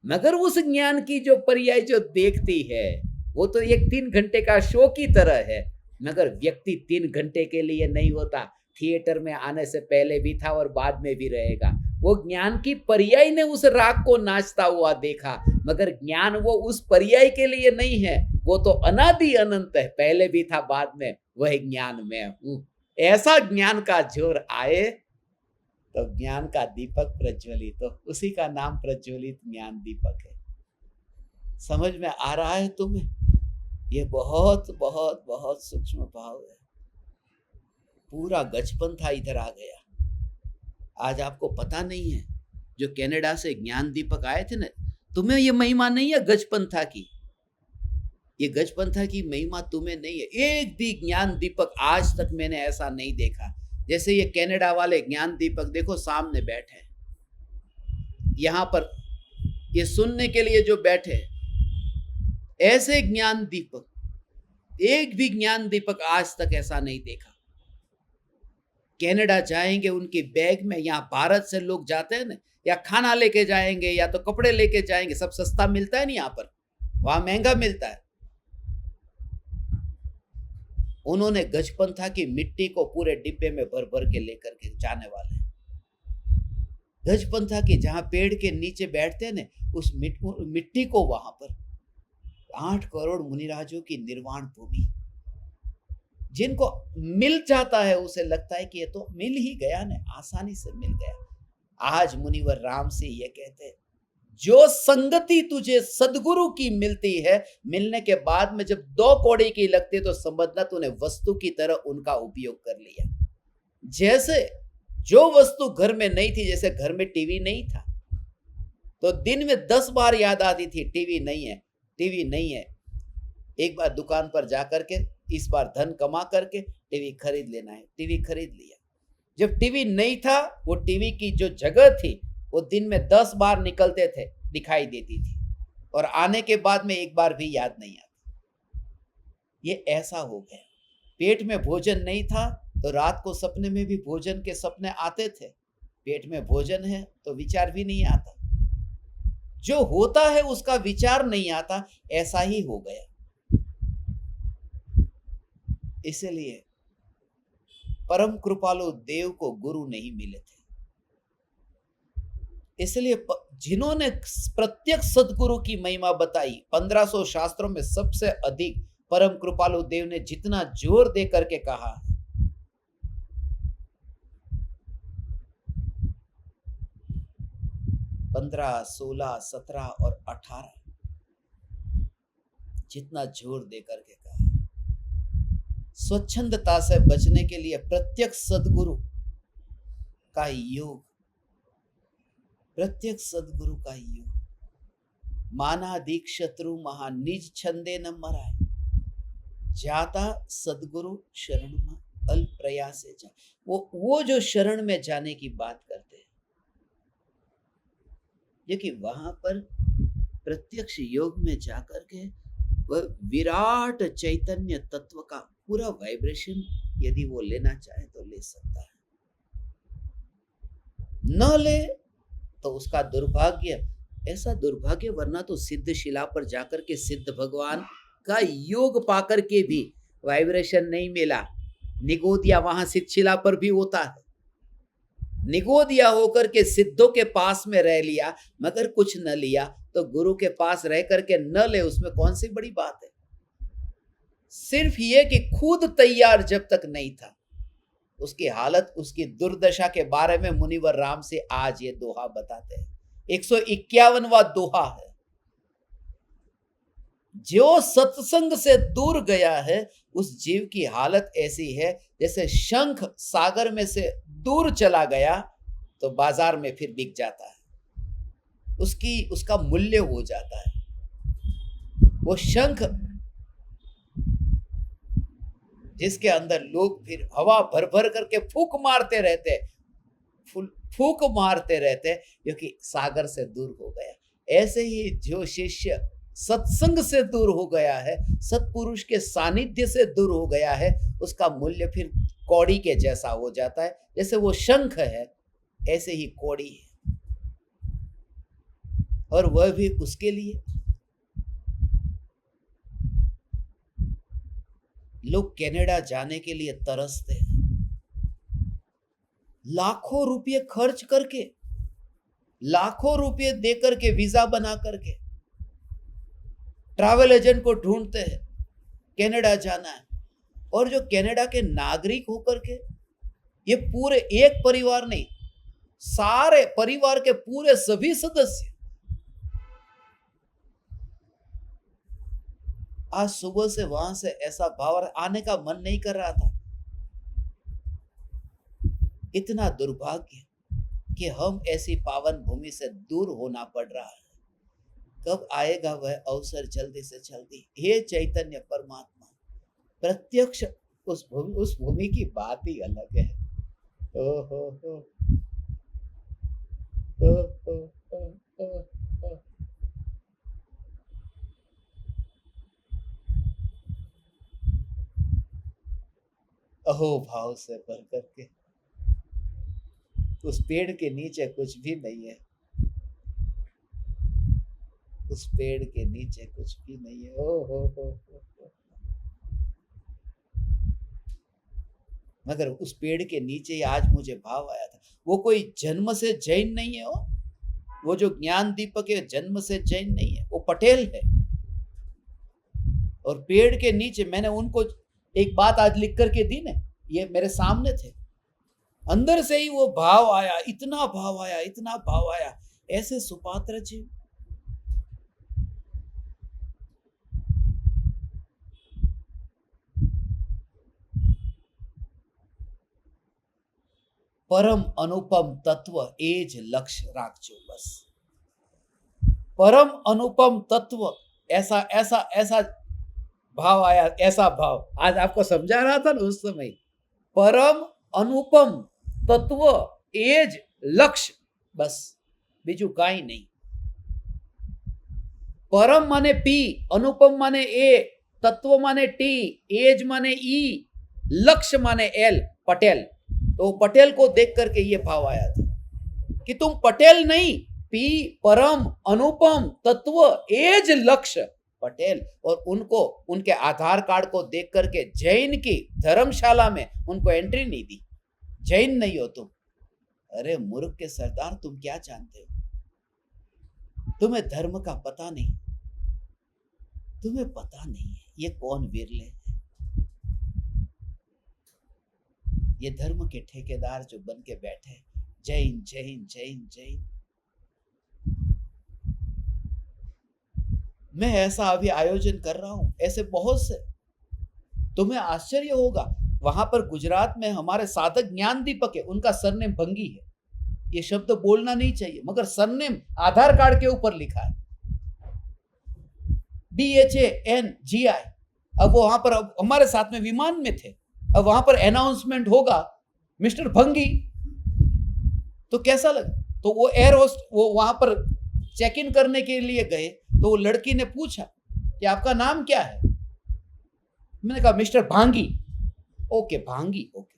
मगर उस ज्ञान की जो पर्याय जो देखती है, वो तो एक 3 घंटे का शो की तरह है, मगर व्यक्ति 3 घंटे के लिए नहीं होता, थिएटर में आने से पहले भी था और बाद में भी रहेगा। वो ज्ञान की पर्याय ने उस राग को नाचता हुआ देखा, मगर ज्ञान वो उस पर्याय के लिए नहीं है, वो तो अनादि अनंत है, पहले भी था बाद में, वह ज्ञान में हूं। ऐसा ज्ञान का जोर आए तो ज्ञान का दीपक प्रज्वलित, तो उसी का नाम प्रज्वलित ज्ञान दीपक है। समझ में आ रहा है तुम्हें? ये बहुत बहुत बहुत सूक्ष्म भाव है। पूरा गजपंथा इधर आ गया। आज आपको पता नहीं है, जो कनाडा से ज्ञान दीपक आए थे ना, तुम्हें ये महिमा नहीं है गजपंथा की, ये गजपंथा की महिमा तुम्हें नहीं है। एक भी ज्ञान दीपक आज तक मैंने ऐसा नहीं देखा, जैसे ये कनाडा वाले ज्ञान दीपक देखो सामने बैठे, यहां पर ये सुनने के लिए जो बैठे, ऐसे ज्ञान दीपक, एक भी ज्ञान दीपक आज तक ऐसा नहीं देखा कनाडा जाएंगे, उनकी बैग में, यहाँ भारत से लोग जाते हैं ना, या खाना लेके जाएंगे या तो कपड़े लेके जाएंगे, सब सस्ता मिलता है नहीं, यहाँ पर वहां महंगा मिलता है। उन्होंने गजपंथा की मिट्टी को पूरे डिब्बे में भर भर के लेकर के जाने वाले। गजपंथा की जहां पेड़ के नीचे बैठते हैं ना, उस मिट्टी को वहां पर 8 करोड़ मुनिराजों की निर्वाण भूमि, जिनको मिल जाता है उसे लगता है कि ये तो मिल ही गया ना, आसानी से मिल गया। आज मुनिवर राम से ये कहते हैं, जो संगति तुझे सदगुरु की मिलती है, मिलने के बाद में जब 2 कौड़ी की लगती तो समझना तूने वस्तु की तरह उनका उपयोग कर लिया। जैसे जो वस्तु घर में नहीं थी, जैसे घर में टीवी नहीं था तो दिन में 10 बार याद आती थी, टीवी नहीं है, टीवी नहीं है। एक बार दुकान पर जाकर के, इस बार धन कमा करके टीवी खरीद लेना है, टीवी खरीद लिया। जब टीवी नहीं था, वो टीवी की जो जगह थी वो दिन में 10 बार निकलते थे, दिखाई देती थी, और आने के बाद में एक बार भी याद नहीं आता। ये ऐसा हो गया। पेट में भोजन नहीं था तो रात को सपने में भी भोजन के सपने आते थे, पेट में भोजन है तो विचार भी नहीं आता, जो होता है उसका विचार नहीं आता, ऐसा ही हो गया। इसलिए परम कृपालु देव को गुरु नहीं मिले थे। इसलिए जिन्होंने प्रत्यक्ष सदगुरु की महिमा बताई, 1500 शास्त्रों में सबसे अधिक परम कृपालु देव ने जितना जोर दे करके कहा, 15, 16, 17 और 18 जितना जोर दे करके कहा, स्वच्छंदता से बचने के लिए प्रत्यक्ष सदगुरु का योग, प्रत्यक्ष सदगुरु का योग। माना दीक शत्रु महा निज छंदे न मराए, जाता सदगुरु शरण में अल प्रयासे जा। वो जो शरण में जाने की बात करते हैं, ये कि वहां पर प्रत्यक्ष योग में जाकर के वह विराट चैतन्य तत्व का पूरा वाइब्रेशन यदि वो लेना चाहे तो ले सकता है, न ले तो उसका दुर्भाग्य, ऐसा दुर्भाग्य, वरना तो सिद्ध शिला पर जाकर के सिद्ध भगवान का योग पाकर के भी वाइब्रेशन नहीं मिला। निगोदिया वहां सिद्ध शिला पर भी होता है, निगोदिया होकर के सिद्धों के पास में रह लिया मगर कुछ न लिया, तो गुरु के पास रह करके न ले, उसमें कौन सी बड़ी बात है। सिर्फ ये कि खुद तैयार जब तक नहीं था, उसकी हालत, उसकी दुर्दशा के बारे में मुनिवर राम से आज ये दोहा बताते हैं। 151वां दोहा है, जो सत्संग से दूर गया है उस जीव की हालत ऐसी है जैसे शंख सागर में से दूर चला गया तो बाजार में फिर बिक जाता है, उसका मूल्य हो जाता है। वो शंख जिसके अंदर लोग फिर हवा भर भर करके फूंक मारते रहते, फूंक मारते रहते, क्योंकि सागर से दूर हो गया। ऐसे ही जो शिष्य सत्संग से दूर हो गया है, सत्पुरुष के सानिध्य से दूर हो गया है, उसका मूल्य फिर कौड़ी के जैसा हो जाता है। जैसे वो शंख है, ऐसे ही कौड़ी है, और वह भी उसके लिए। लोग कनाडा जाने के लिए तरसते हैं, लाखों रुपये खर्च करके, लाखों रुपये देकर के वीजा बना करके ट्रैवल एजेंट को ढूंढते हैं, कनाडा जाना है। और जो कनाडा के नागरिक होकर के, ये पूरे एक परिवार नहीं, सारे परिवार के पूरे सभी सदस्य, आज सुबह से वहां से ऐसा भाव आने का मन नहीं कर रहा था। इतना दुर्भाग्य कि हम ऐसी पावन भूमि से दूर होना पड़ रहा है। कब आएगा वह अवसर, जल्दी से जल्दी। हे चैतन्य परमात्मा, प्रत्यक्ष उस भूमि की बात ही अलग है। ओ हो हो ओ हो हो ओ हो। अहो भाव से भर करके उस पेड़ के नीचे कुछ भी नहीं है, उस पेड़ के नीचे कुछ भी नहीं है। ओ हो। मगर उस पेड़ के नीचे ही आज मुझे भाव आया था, वो कोई जन्म से जैन नहीं है, वो जो ज्ञान दीपक है जन्म से जैन नहीं है, वो पटेल है। और पेड़ के नीचे मैंने उनको एक बात आज लिख करके दी ना, ये मेरे सामने थे, अंदर से ही वो भाव आया, इतना भाव आया, इतना भाव आया, ऐसे सुपात्र जीव। परम अनुपम तत्व एज लक्ष्य राखजो बस। परम अनुपम तत्व, ऐसा ऐसा ऐसा भाव आया, ऐसा भाव आज आपको समझा रहा था ना उस समय। परम अनुपम तत्व एज लक्ष्य बस, बीजू काई नहीं। परम माने पी, अनुपम माने ए, तत्व माने टी, एज माने ई, लक्ष्य माने एल, पटेल। तो पटेल को देख करके ये भाव आया था कि तुम पटेल नहीं, पी परम अनुपम तत्व एज लक्ष्य पटेल। और उनको उनके आधार कार्ड को देख करके जैन की धर्मशाला में उनको एंट्री नहीं दी। जैन नहीं हो तुम। अरे मूर्ख के सरदार, तुम क्या जानते हो? तुम्हें धर्म का पता नहीं, तुम्हें पता नहीं है ये कौन विरले है। ये धर्म के ठेकेदार जो बन के बैठे, जैन जैन जैन जैन। मैं ऐसा अभी आयोजन कर रहा हूं, ऐसे बहुत से। तुम्हें आश्चर्य होगा, वहां पर गुजरात में हमारे साधक ज्ञान दीपक है, उनका सरनेम भंगी है। ये शब्द बोलना नहीं चाहिए, मगर सरनेम आधार कार्ड के ऊपर लिखा है DHANGI। अब वो वहां पर, अब हमारे साथ में विमान में थे, अब वहां पर अनाउंसमेंट होगा मिस्टर भंगी, तो कैसा लगा? तो वो एयर होस्ट, वो वहां पर चेक इन करने के लिए गए, तो वो लड़की ने पूछा कि आपका नाम क्या है? मैंने कहा मिस्टर भांगी। ओके भांगी, ओके।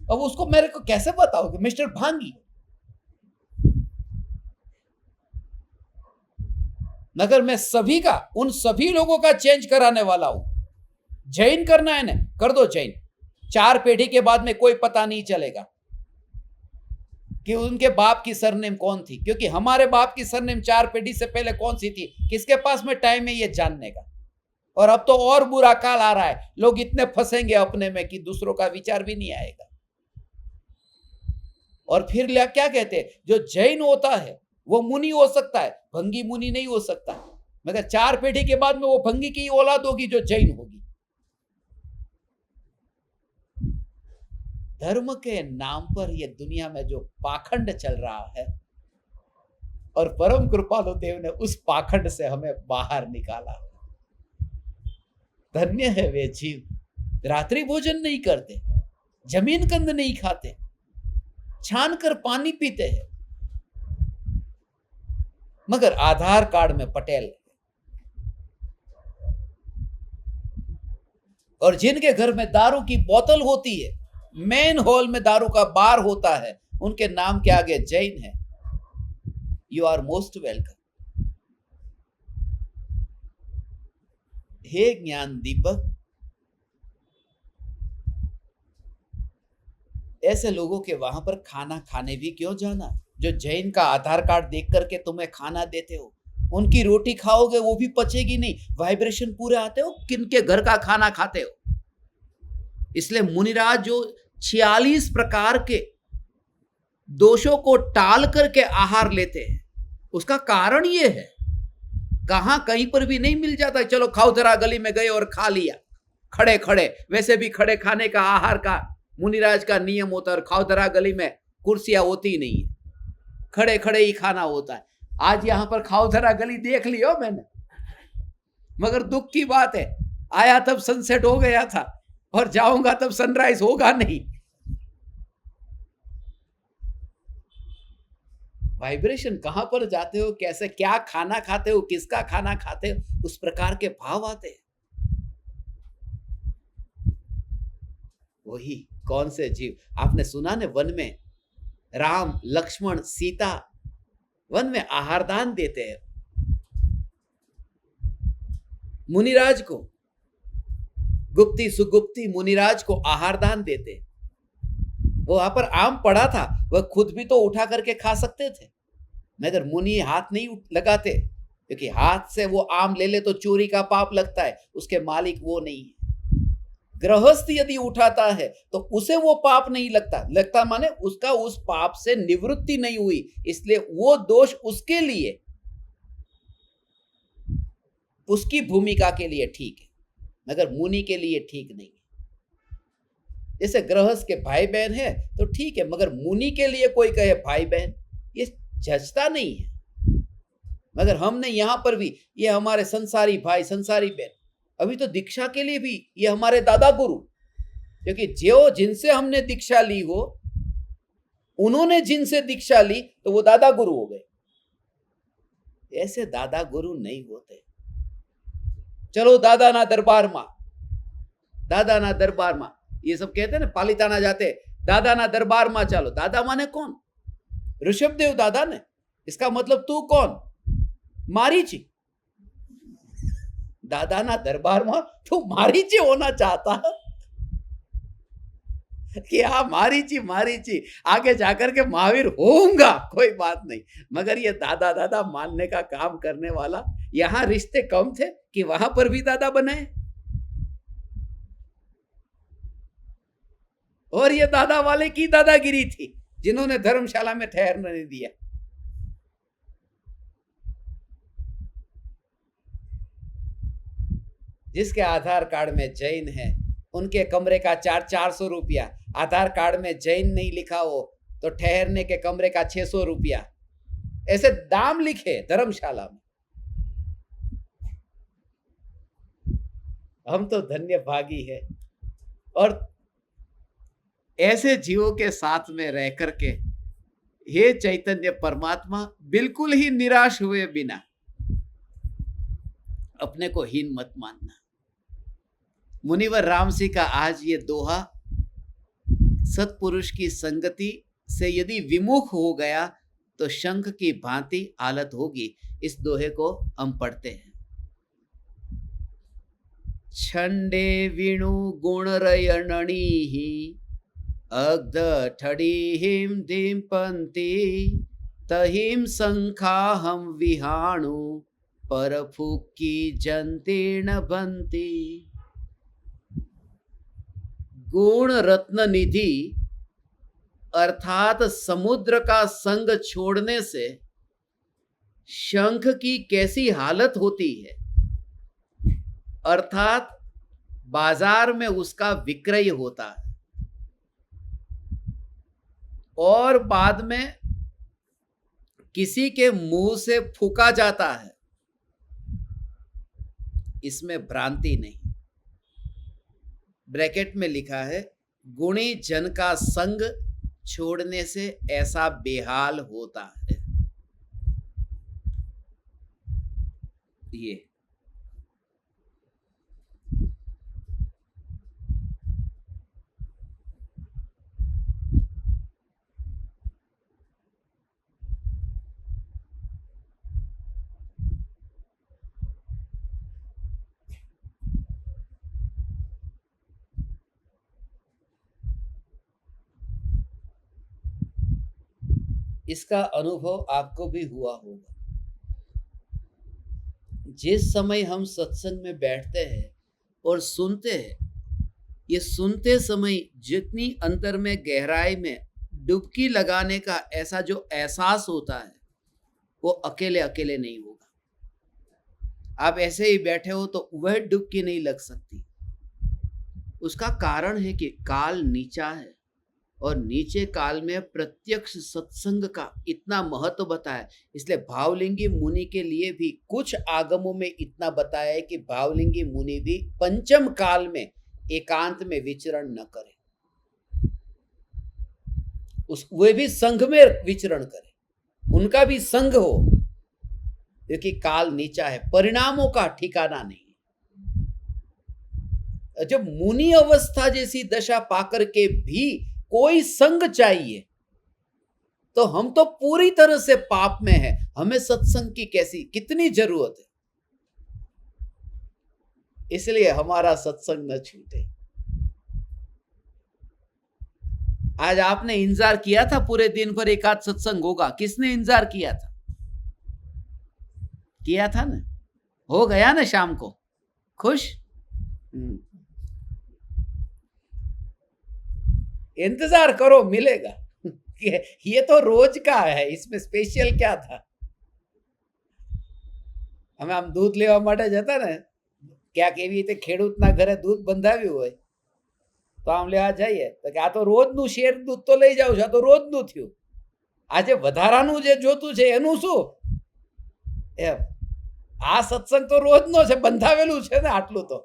अब उसको मेरे को कैसे बताओगे मिस्टर भांगी? मगर मैं सभी का, उन सभी लोगों का चेंज कराने वाला हूं। जैन करना है ना, कर दो जैन। 4 पीढ़ी के बाद में कोई पता नहीं चलेगा कि उनके बाप की सरनेम कौन थी, क्योंकि हमारे बाप की सरनेम 4 पीढ़ी से पहले कौन सी थी, किसके पास में टाइम है ये जानने का। और अब तो और बुरा काल आ रहा है, लोग इतने फंसेंगे अपने में कि दूसरों का विचार भी नहीं आएगा। और फिर क्या कहते हैं, जो जैन होता है वो मुनि हो सकता है, भंगी मुनि नहीं हो सकता। मगर 4 पीढ़ी के बाद में वो भंगी की औलाद होगी जो जैन होगी। धर्म के नाम पर ये दुनिया में जो पाखंड चल रहा है, और परम कृपालु देव ने उस पाखंड से हमें बाहर निकाला। धन्य है वे जीव, रात्रि भोजन नहीं करते, जमीन कंद नहीं खाते, छान कर पानी पीते हैं, मगर आधार कार्ड में पटेल। और जिनके घर में दारू की बोतल होती है, मेन हॉल में दारू का बार होता है, उनके नाम के आगे जैन है। You are most welcome. हे ज्ञान दीपक, ऐसे लोगों के वहां पर खाना खाने भी क्यों जाना, जो जैन का आधार कार्ड देख करके तुम्हें खाना देते हो। उनकी रोटी खाओगे वो भी पचेगी नहीं, वाइब्रेशन पूरे आते हो, किनके घर का खाना खाते हो। इसलिए मुनिराज जो 46 प्रकार के दोषों को टाल करके आहार लेते हैं, उसका कारण ये है, कहां कहीं पर भी नहीं मिल जाता चलो खाओ जरा, गली में गए और खा लिया खड़े खड़े। वैसे भी खड़े खाने का, आहार का मुनिराज का नियम होता है, और खाओ जरा गली में कुर्सियां होती ही नहीं है, खड़े खड़े ही खाना होता है। आज यहां पर खाओ जरा गली देख लियो मैंने, मगर दुख की बात है, आया तब सनसेट हो गया था और जाऊंगा तब सनराइज होगा नहीं। वाइब्रेशन कहां पर जाते हो, कैसे क्या खाना खाते हो, किसका खाना खाते हो, उस प्रकार के भाव आते हैं। वही कौन से जीव, आपने सुना ने वन में राम लक्ष्मण सीता वन में आहार दान देते हैं। मुनिराज को, गुप्ती सुगुप्ती मुनिराज को आहार दान देते। वो वहां पर आम पड़ा था, वह खुद भी तो उठा करके खा सकते थे, मगर मुनि हाथ नहीं लगाते, क्योंकि हाथ से वो आम ले ले तो चोरी का पाप लगता है, उसके मालिक वो नहीं है। गृहस्थ यदि उठाता है तो उसे वो पाप नहीं लगता माने उसका उस पाप से निवृत्ति नहीं हुई, इसलिए वो दोष उसके लिए, उसकी भूमिका के लिए ठीक है, मगर मुनि के लिए ठीक नहीं है। जैसे गृहस्थ के भाई बहन है तो ठीक है, मगर मुनि के लिए कोई कहे भाई बहन, ये जचता नहीं है। मगर हमने यहां पर भी, ये हमारे संसारी भाई संसारी बहन, अभी तो दीक्षा के लिए भी ये हमारे दादा गुरु, क्योंकि जो जिनसे हमने दीक्षा ली हो, उन्होंने जिनसे दीक्षा ली तो वो दादा गुरु हो गए। ऐसे दादा गुरु नहीं होते। चलो दादा ना दरबार मां, दादा ना दरबार मां, ये सब कहते हैं ना, पालिताना जाते, दादा ना दरबार मां चलो। दादा माने कौन? ऋषभदेव दादा ने। इसका मतलब तू कौन? मारीची। दादा ना दरबार में तू मारीची होना चाहता है कि हाँ मारीची मारीची, आगे जाकर के महावीर होऊंगा, कोई बात नहीं, मगर ये दादा दादा मानने का काम करने वाला, यहां रिश्ते कम थे कि वहां पर भी दादा बनाए। और ये दादा वाले की दादागिरी थी, जिन्होंने धर्मशाला में ठहरने नहीं दिया। जिसके आधार कार्ड में जैन है, उनके कमरे का 400 रुपया, आधार कार्ड में जैन नहीं लिखा हो तो ठहरने के कमरे का 600 रुपया, ऐसे दाम लिखे धर्मशाला में। हम तो धन्य भागी है, और ऐसे जीवों के साथ में रह करके हे चैतन्य परमात्मा, बिल्कुल ही निराश हुए बिना अपने को हीन मत मानना। मुनिवर राम सिंह का आज ये दोहा, सत्पुरुष की संगति से यदि विमुख हो गया तो शंख की भांति हालत होगी। इस दोहे को हम पढ़ते हैं। छंडे विणु गुणरयणनी अग्ध ठड़ीहिम दीपंती तहिम शंखाहम विहाणु परफुक्की जंतीर्ण बंती। गुण रत्न निधि अर्थात समुद्र का संग छोड़ने से शंख की कैसी हालत होती है, अर्थात बाजार में उसका विक्रय होता है और बाद में किसी के मुंह से फूका जाता है, इसमें भ्रांति नहीं। ब्रैकेट में लिखा है, गुणी जन का संग छोड़ने से ऐसा बेहाल होता है। ये इसका अनुभव आपको भी हुआ होगा। जिस समय हम सत्संग में बैठते हैं और सुनते हैं, ये सुनते समय जितनी अंतर में गहराई में डुबकी लगाने का ऐसा जो एहसास होता है, वो अकेले अकेले नहीं होगा। आप ऐसे ही बैठे हो तो वह डुबकी नहीं लग सकती। उसका कारण है कि काल नीचा है, और नीचे काल में प्रत्यक्ष सत्संग का इतना महत्व बताया। इसलिए भावलिंगी मुनि के लिए भी कुछ आगमों में इतना बताया है कि भावलिंगी मुनि भी पंचम काल में एकांत में विचरण न करें, वे भी संघ में विचरण करें, उनका भी संघ हो, क्योंकि काल नीचा है, परिणामों का ठिकाना नहीं। जब मुनि अवस्था जैसी दशा पाकर के भी कोई संग चाहिए, तो हम तो पूरी तरह से पाप में है, हमें सत्संग की कितनी जरूरत है। इसलिए हमारा सत्संग न छूटे। आज आपने इंतजार किया था पूरे दिन भर एक आध सत्संग होगा, किसने इंतजार किया था? किया था ना, हो गया ना शाम को खुश। इंतजार करो, मिलेगा। ये तो रोज का है, इसमें स्पेशल क्या था? અમે આમ દૂધ લેવા માટે જતા ને, ક્યાંક એવી રીતે ખેડૂતના ઘરે દૂધ બંધાવ્યું હોય તો આમ લેવા જઈએ તો કે આ તો રોજનું શેર દૂધ તો લઈ જાવ છો, આ તો રોજનું થયું, આજે વધારાનું જે જોતું છે એનું શું? એમ આ સત્સંગ તો રોજનો છે, બંધાવેલું છે ને, આટલું તો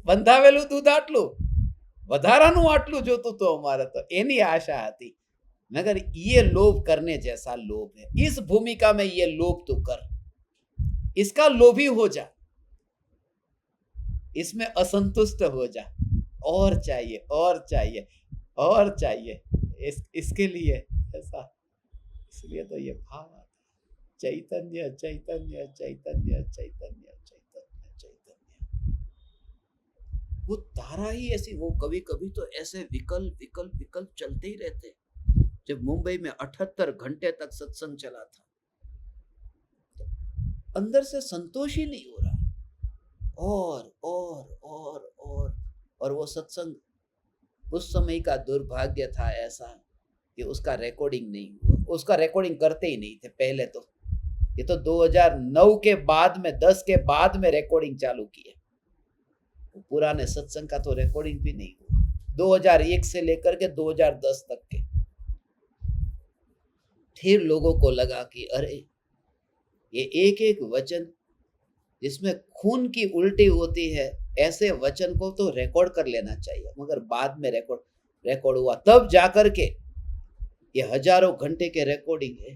બંધાવેલું દૂધ આટલું, વધારાનું આટલું જોતું તો અમારે તો એની આશા હતી। मगर ये लोभ करने जैसा लोभ है। इस भूमिका में ये लोभ तू कर, इसका लोभी हो जा, इसमें असंतुष्ट हो जा, और चाहिए और चाहिए और चाहिए, इसके लिए ऐसा। इसलिए तो ये भाव आता है, चैतन्य चैतन्य चैतन्य चैतन्य चैतन्य चैतन्य। वो धारा ही ऐसी, वो कभी कभी तो ऐसे विकल्प विकल्प विकल्प चलते ही रहते। जब मुंबई में 78 घंटे तक सत्संग चला था, तो अंदर से संतोष ही नहीं हो रहा, और वो सत्संग उस समय का दुर्भाग्य था ऐसा कि उसका रिकॉर्डिंग नहीं हुआ। उसका रिकॉर्डिंग करते ही नहीं थे पहले तो। ये तो 2009 के बाद में, 10 के बाद में रिकॉर्डिंग चालू की है। पुराने सत्संग का तो रिकॉर्डिंग भी नहीं हुआ, 2001 से लेकर के 2010 तक के। फिर लोगों को लगा कि अरे ये एक एक वचन जिसमें खून की उल्टी होती है, ऐसे वचन को तो रिकॉर्ड कर लेना चाहिए। मगर बाद में रिकॉर्ड हुआ, तब जाकर के ये हजारों घंटे के रिकॉर्डिंग है।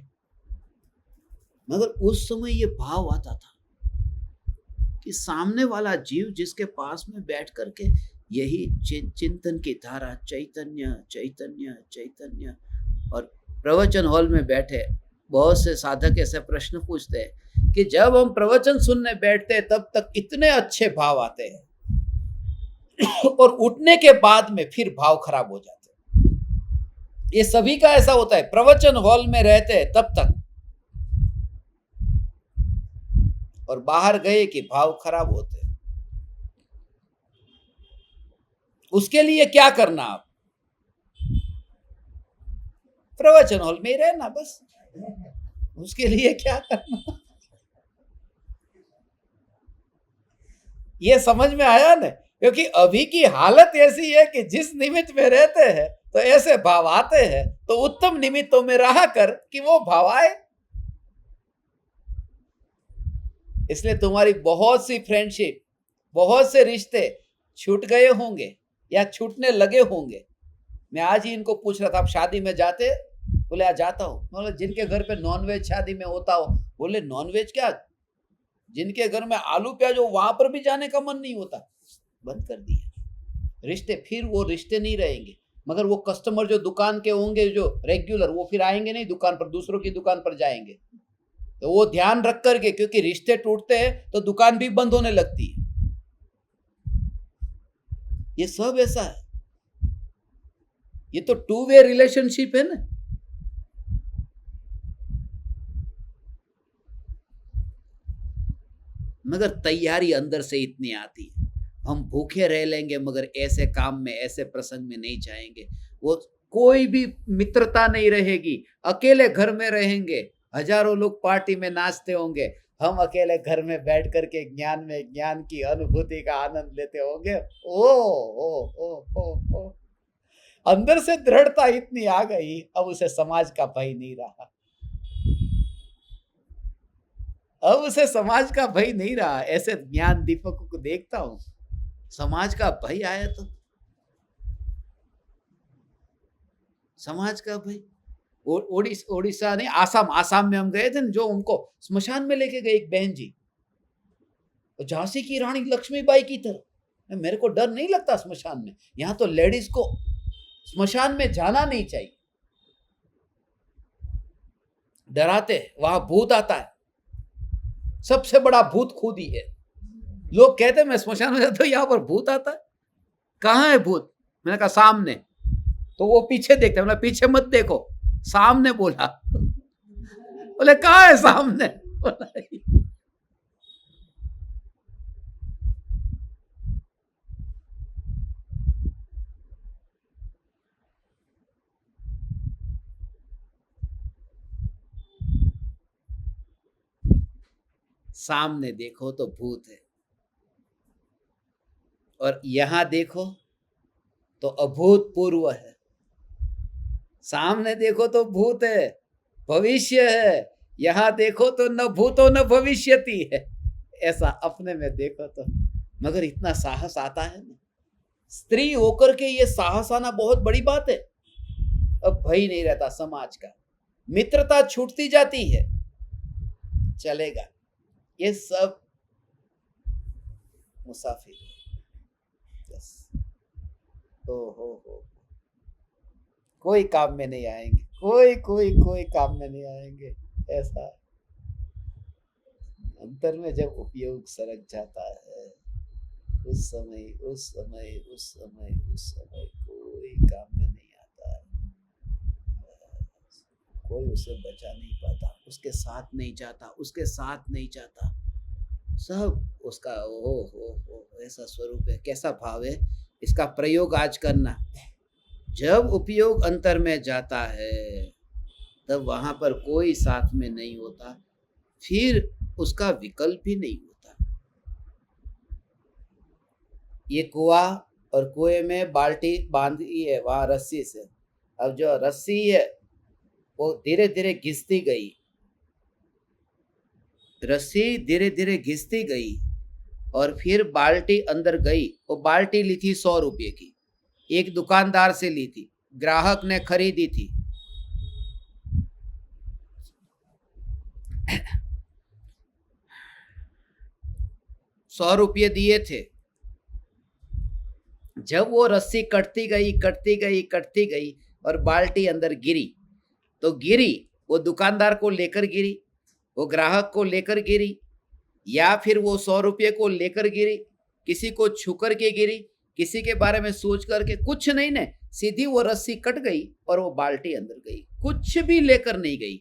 मगर उस समय ये भाव आता था कि सामने वाला जीव जिसके पास में बैठ करके यही चिंतन की धारा, चैतन्य चैतन्य चैतन्य। और प्रवचन हॉल में बैठे बहुत से साधक ऐसे प्रश्न पूछते हैं कि जब हम प्रवचन सुनने बैठते हैं तब तक इतने अच्छे भाव आते हैं और उठने के बाद में फिर भाव खराब हो जाते हैं। ये सभी का ऐसा होता है, प्रवचन हॉल में रहते हैं तब तक, और बाहर गए कि भाव खराब होते हैं। उसके लिए क्या करना? आप प्रवचन हॉल में ही रहना बस, उसके लिए क्या करना? ये समझ में आया ना? क्योंकि अभी की हालत ऐसी है कि जिस निमित्त में रहते हैं तो ऐसे भाव आते हैं, तो उत्तम निमित्तों में रहा कर कि वो भाव आए। इसलिए तुम्हारी बहुत सी फ्रेंडशिप, बहुत से रिश्ते छूट गए होंगे या छूटने लगे होंगे। मैं आज ही इनको पूछ रहा था, आप शादी में जाते? बोले आज जाता हूँ। बोले जिनके घर पे नॉनवेज शादी में होता हो? बोले नॉनवेज क्या, जिनके घर में आलू प्याज हो वहां पर भी जाने का मन नहीं होता, बंद कर दिया। रिश्ते फिर वो रिश्ते नहीं रहेंगे। मगर वो कस्टमर जो दुकान के होंगे, जो रेगुलर, वो फिर आएंगे नहीं दुकान पर, दूसरों की दुकान पर जाएंगे। तो वो ध्यान रख करके, क्योंकि रिश्ते टूटते हैं तो दुकान भी बंद होने लगती है। ये सब ऐसा है, ये तो 2 वे रिलेशनशिप है ना। मगर तैयारी अंदर से इतनी आती है, हम भूखे रह लेंगे मगर ऐसे काम में, ऐसे प्रसंग में नहीं जाएंगे। वो कोई भी मित्रता नहीं रहेगी, अकेले घर में रहेंगे। हजारों लोग पार्टी में नाचते होंगे, हम अकेले घर में बैठ करके ज्ञान की अनुभूति का आनंद लेते होंगे। ओ अंदर से दृढ़ता इतनी आ गई, अब उसे समाज का भय नहीं रहा। अब उसे समाज का भय नहीं रहा। ऐसे ज्ञान दीपकों को देखता हूं, समाज का भय आया तो समाज का भय। ओडिशा नहीं, आसाम में हम गए थे ना, जो उनको स्मशान में लेके गए एक बहन जी, झांसी की रानी लक्ष्मीबाई की तरह। मेरे को डर नहीं लगता स्मशान में, यहाँ तो लेडीज को स्मशान में जाना नहीं चाहिए। डराते हैं, वहां भूत आता है, सबसे बड़ा भूत खुद ही है। लोग कहते हैं मैं स्मशान में जाता हूं, यहां पर भूत आता है, कहाँ है भूत? मैंने कहा सामने। तो वो पीछे देखते हैं, पीछे मत देखो, सामने बोला। बोले कहाँ है सामने? सामने देखो तो भूत है, और यहां देखो तो अभूतपूर्व है। सामने देखो तो भूत है, भविष्य है, यहां देखो तो न भूतो न भविष्यति है। ऐसा अपने में देखो तो, मगर इतना साहस आता है ना, स्त्री होकर के ये साहस आना बहुत बड़ी बात है। अब भय नहीं रहता समाज का, मित्रता छूटती जाती है, चलेगा, ये सब मुसाफिर। यस, हो कोई काम में नहीं आएंगे, कोई काम में नहीं आएंगे। ऐसा अंतर में जब उपयोग सरक जाता है, उस समय कोई काम में नहीं आता है, कोई उसे बचा नहीं पाता, उसके साथ नहीं जाता, सब उसका हो ऐसा स्वरूप है। कैसा भाव है, इसका प्रयोग आज करना। जब उपयोग अंतर में जाता है तब वहां पर कोई साथ में नहीं होता, फिर उसका विकल्प ही नहीं होता। ये कुआं, और कुएं में बाल्टी बांधी है वहां रस्सी से। अब जो रस्सी है वो धीरे धीरे घिसती गई, रस्सी धीरे धीरे घिसती गई, और फिर बाल्टी अंदर गई। वो बाल्टी ली थी 100 रुपये की, एक दुकानदार से ली थी, ग्राहक ने खरीदी थी। ₹100 दिए थे। जब वो रस्सी कटती गई और बाल्टी अंदर गिरी, तो गिरी वो दुकानदार को लेकर गिरी, वो ग्राहक को लेकर गिरी, या फिर वो 100 रुपये को लेकर गिरी, किसी को छू करके गिरी, किसी के बारे में सोच करके, कुछ नहीं ने, सीधी वो रस्सी कट गई और वो बाल्टी अंदर गई, कुछ भी लेकर नहीं गई।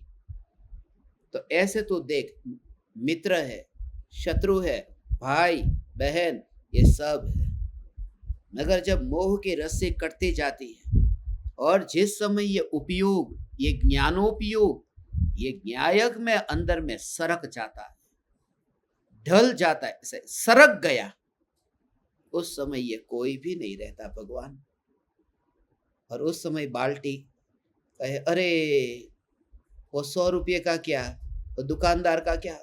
तो ऐसे तो देख, मित्र है, शत्रु है, भाई बहन, ये सब है, मगर जब मोह की रस्सी कटती जाती है, और जिस समय ये उपयोग, ये ज्ञानोपयोग, ये न्यायक में अंदर में सरक जाता है, ढल जाता है, सरक गया, उस समय ये कोई भी नहीं रहता भगवान। और उस समय बाल्टी कहे, अरे वो 100 रुपये का क्या, वो दुकानदार का क्या?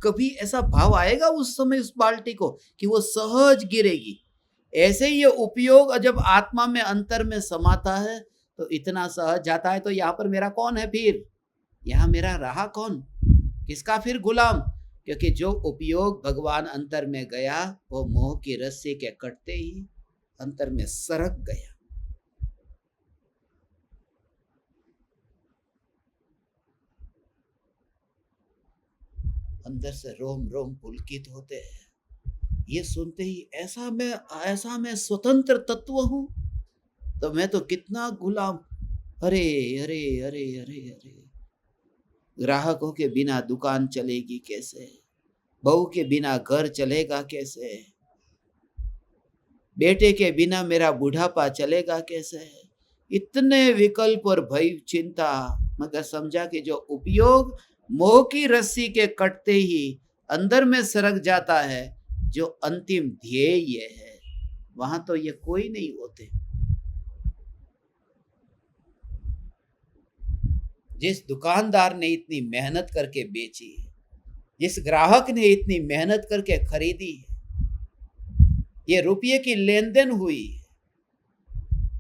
कभी ऐसा भाव आएगा उस समय उस बाल्टी को कि वो सहज गिरेगी? ऐसे ही ये उपयोग जब आत्मा में अंतर में समाता है तो इतना सहज जाता है। तो यहाँ पर मेरा कौन है फिर? यहाँ मेरा रहा कौन? किसका फिर गुलाम? क्योंकि जो उपयोग भगवान अंतर में गया, वो मोह की रस्सी के कटते ही अंतर में सरक गया। अंदर से रोम रोम पुलकित होते हैं ये सुनते ही, ऐसा मैं स्वतंत्र तत्व हूं, तो मैं तो कितना गुलाम। अरे अरे अरे अरे अरे, ग्राहकों के बिना दुकान चलेगी कैसे? बहू के बिना घर चलेगा कैसे? बेटे के बिना मेरा बुढ़ापा चलेगा कैसे? इतने विकल्प और भय चिंता, मगर समझा कि जो उपयोग मोह की रस्सी के कटते ही अंदर में सरक जाता है, जो अंतिम ध्येय है, वहां तो ये कोई नहीं होते। जिस दुकानदार ने इतनी मेहनत करके बेची, जिस ग्राहक ने इतनी मेहनत करके खरीदी, ये रुपये की लेन देन हुई,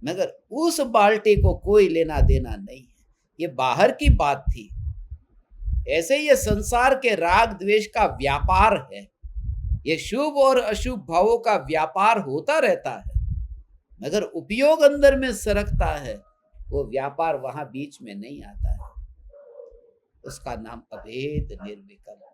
मगर उस बाल्टी को कोई लेना देना नहीं है, ये बाहर की बात थी। ऐसे ये संसार के राग द्वेष का व्यापार है, ये शुभ और अशुभ भावों का व्यापार होता रहता है, मगर उपयोग अंदर में सरकता है, वो व्यापार वहां बीच में नहीं आता है। उसका नाम अभेद निर्विकल्प।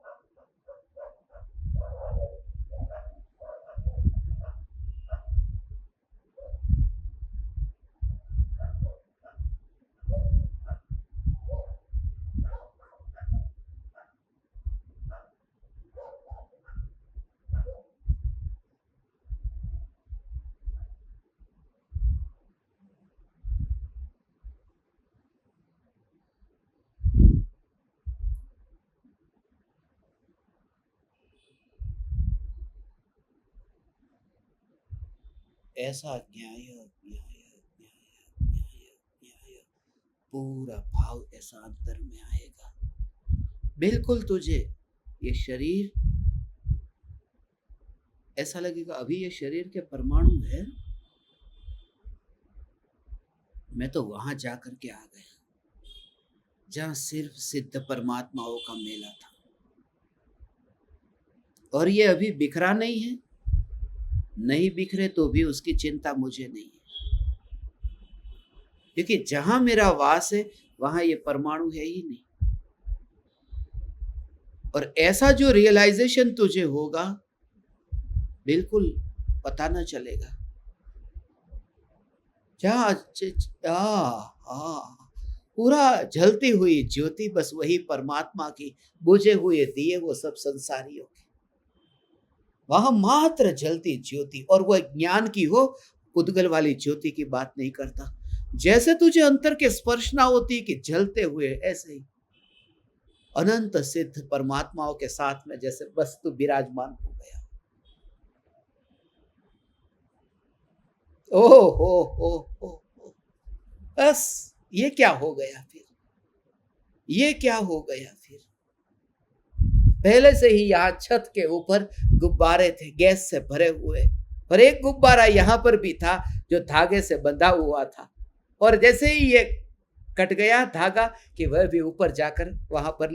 ऐसा न्याय न्याय न्याय न्याय न्याय पूरा भाव ऐसा अंतर में आएगा। बिल्कुल तुझे ये शरीर ऐसा लगेगा, अभी ये शरीर के परमाणु है, मैं तो वहां जाकर के आ गया जहां सिर्फ सिद्ध परमात्माओं का मेला था, और ये अभी बिखरा नहीं है। नहीं बिखरे तो भी उसकी चिंता मुझे नहीं है, क्योंकि जहां मेरा वास है वहां ये परमाणु है ही नहीं। और ऐसा जो रियलाइजेशन तुझे होगा, बिल्कुल पता न चलेगा। पूरा जलती हुई ज्योति, बस वही परमात्मा की बुझे हुए दिए वो सब संसारियों के, वहां मात्र जलती ज्योति, और वह ज्ञान की हो, उद्गल वाली ज्योति की बात नहीं करता। जैसे तुझे अंतर के स्पर्शना होती कि जलते हुए, ऐसे ही अनंत सिद्ध परमात्माओं के साथ में जैसे वस्तु विराजमान हो गया। ओ बस ये क्या हो गया फिर, ये क्या हो गया फिर। पहले से ही यहाँ छत के ऊपर गुब्बारे थे गैस से भरे हुए, और एक गुब्बारा यहाँ पर भी था जो धागे से बंधा हुआ था, और जैसे ही ये कट गया धागा कि वह भी ऊपर जाकर वहां पर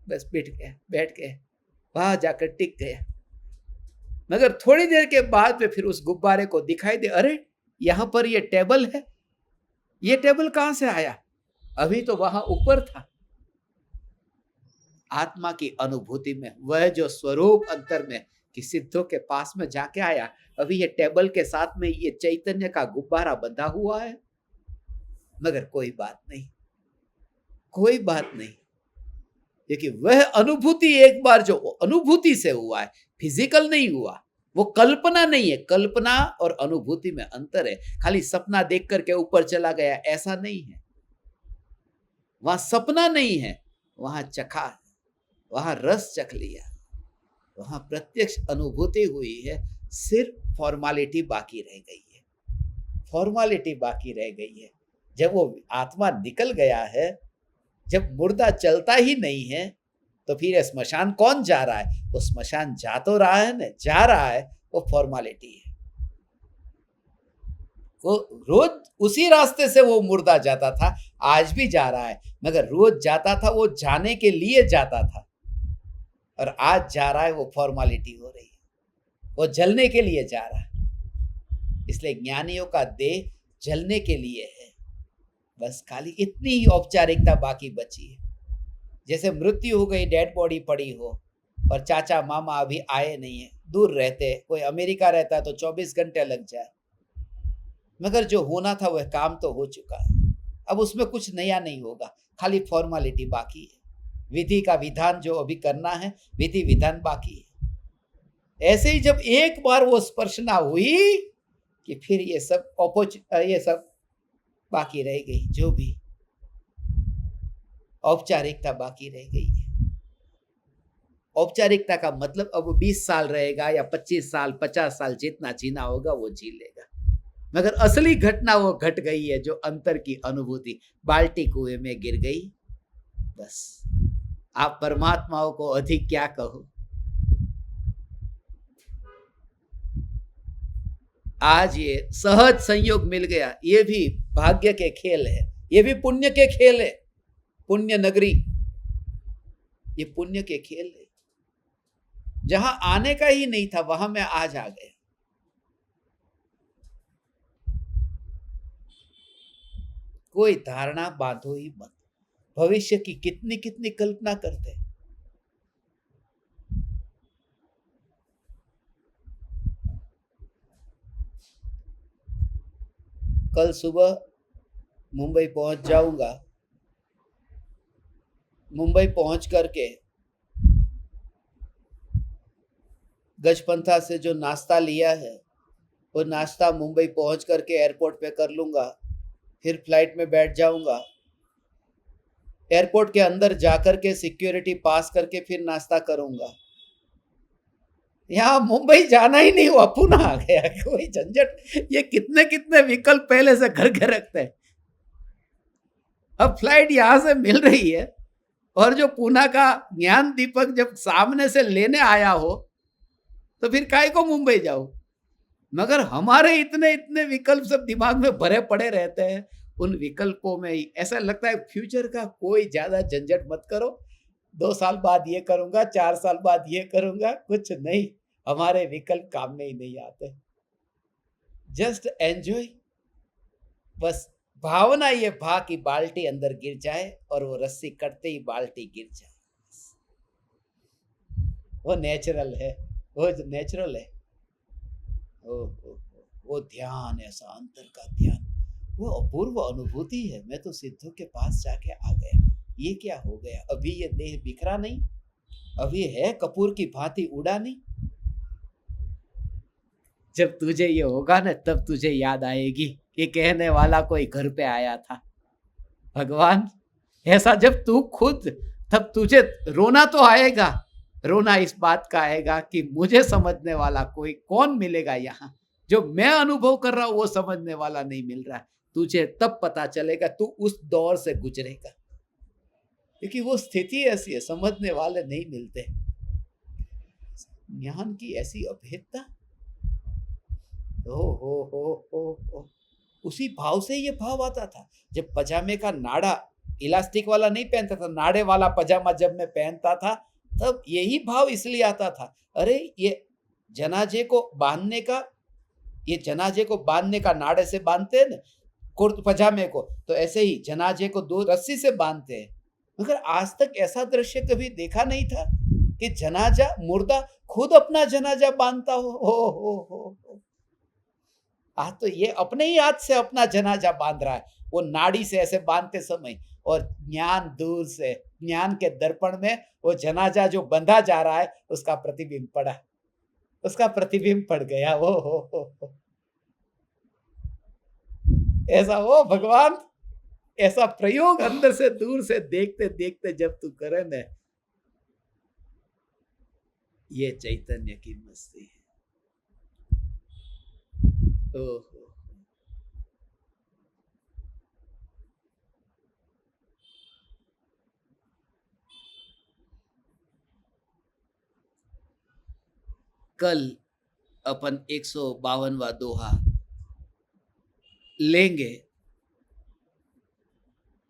बस बैठ गया वहां जाकर टिक गया। मगर थोड़ी देर के बाद में फिर उस गुब्बारे को दिखाई दे, अरे यहां पर ये टेबल है, ये टेबल कहां से आया, अभी तो वहां ऊपर था। आत्मा की अनुभूति में वह जो स्वरूप अंतर में कि सिद्धों के पास में जाके आया, अभी ये टेबल के साथ में ये चैतन्य का गुब्बारा बंधा हुआ है, मगर कोई बात नहीं, कोई बात नहीं, क्योंकि वह अनुभूति एक बार जो अनुभूति से हुआ है, फिजिकल नहीं हुआ, वो कल्पना नहीं है। कल्पना और अनुभूति में अंतर है। खाली सपना देख करके ऊपर चला गया ऐसा नहीं है, वहां सपना नहीं है, वहां चखा है, वहां रस चख लिया, वहां प्रत्यक्ष अनुभूति हुई है। सिर्फ फॉर्मालिटी बाकी रह गई है, फॉर्मालिटी बाकी रह गई है। जब वो आत्मा निकल गया है, जब मुर्दा चलता ही नहीं है, तो फिर स्मशान कौन जा रहा है, वो स्मशान जा तो रहा है ना, जा रहा है, वो फॉर्मालिटी है। वो रोज उसी रास्ते से वो मुर्दा जाता था, आज भी जा रहा है, मगर रोज जाता था वो जाने के लिए जाता था, और आज जा रहा है वो फॉर्मालिटी हो रही है, वो जलने के लिए जा रहा है। इसलिए ज्ञानियों का देह जलने के लिए है, बस खाली इतनी ही औपचारिकता बाकी बची है। जैसे मृत्यु हो गई, डेड बॉडी पड़ी हो, और चाचा मामा अभी आए नहीं है, दूर रहते, कोई अमेरिका रहता है तो 24 घंटे लग जाए, मगर जो होना था वह काम तो हो चुका है, अब उसमें कुछ नया नहीं होगा, खाली फॉर्मालिटी बाकी है। विधि का विधान जो अभी करना है, विधि विधान बाकी है। ऐसे ही जब एक बार वो स्पर्शना हुई कि फिर ये सब बाकी रह गई, जो भी औपचारिकता बाकी रह गई है। औपचारिकता का मतलब अब 20 साल रहेगा या 25 साल 50 साल, जितना जीना होगा वो जी लेगा, मगर असली घटना वो घट गई है, जो अंतर की अनुभूति बाल्टी कुएं में गिर गई। बस आप परमात्माओं को अधिक क्या कहो। आज ये सहज संयोग मिल गया, ये भी भाग्य के खेल है, ये भी पुण्य के खेल है। पुण्य नगरी, ये पुण्य के खेल है। जहां आने का ही नहीं था वहां मैं आज आ गया। कोई धारणा बांधो ही मत, भविष्य की कितनी कितनी कल्पना करते हैं। कल सुबह मुंबई पहुंच जाऊंगा। मुंबई पहुंच करके गजपंथा से जो नाश्ता लिया है वो नाश्ता मुंबई पहुंच करके एयरपोर्ट पे कर लूंगा। फिर फ्लाइट में बैठ जाऊंगा। एयरपोर्ट के अंदर जाकर के सिक्योरिटी पास करके फिर नाश्ता करूंगा। यहाँ मुंबई जाना ही नहीं हुआ, पुणे आ गया। कोई झंझट, ये कितने कितने विकल्प पहले से करके रखते हैं। अब फ्लाइट यहां से मिल रही है और जो पुणे का ज्ञान दीपक जब सामने से लेने आया हो तो फिर काहे को मुंबई जाओ। मगर हमारे इतने इतने विकल्प सब दिमाग में भरे पड़े रहते हैं। उन विकल्पों में ही ऐसा लगता है फ्यूचर का कोई ज्यादा झंझट मत करो, 2 साल बाद ये करूंगा, 4 साल बाद ये करूंगा, कुछ नहीं। हमारे विकल्प काम में ही नहीं आते। Just enjoy. बस भावना ये भा की बाल्टी अंदर गिर जाए और वो रस्सी कटते ही बाल्टी गिर जाए। वो नेचुरल है, वो नेचुरल है। वो ध्यान, ऐसा अंतर का ध्यान, वो अपूर्व अनुभूति है। मैं तो सिद्धों के पास जाके आ गया। ये क्या हो गया? अभी ये देह बिखरा नहीं, अभी है कपूर की भांति उड़ा नहीं। जब तुझे ये होगा ना तब तुझे याद आएगी कि कहने वाला कोई घर पे आया था। भगवान, ऐसा जब तू खुद, तब तुझे रोना तो आएगा। रोना इस बात का आएगा कि मुझे समझने वाला कोई कौन मिलेगा यहाँ। जो मैं अनुभव कर रहा हूं वो समझने वाला नहीं मिल रहा है। तुझे तब पता चलेगा, तू उस दौर से गुजरेगा। क्योंकि वो स्थिति ऐसी है, समझने वाले नहीं मिलते। ज्ञान की ऐसी अभेदता। हो उसी भाव से ये भाव आता था। जब पजामे का नाड़ा इलास्टिक वाला नहीं पहनता था, नाड़े वाला पजामा जब मैं पहनता था तब यही भाव इसलिए आता था। अरे ये जनाजे को बांधने का, ये जनाजे को बांधने का नाड़े से बांधते हैं ना कुर्त पजामे को, तो ऐसे ही जनाजे को 2 रस्सी से बांधते हैं। मगर आज तक ऐसा दृश्य कभी देखा नहीं था कि जनाजा, मुर्दा खुद अपना जनाजा बांधता हो। आज तो ये अपने ही हाथ से अपना जनाजा बांध रहा है, वो नाड़ी से ऐसे बांधते समय। और ज्ञान दूर से, ज्ञान के दर्पण में वो जनाजा जो बंधा जा रहा है उसका प्रतिबिंब पड़ा, उसका प्रतिबिंब पड़ गया। हो ऐसा हो भगवान, ऐसा प्रयोग अंदर से दूर से देखते देखते जब तू करे न, ये चैतन्य की मस्ती है। ओहो, कल अपन 152वां दोहा लेंगे,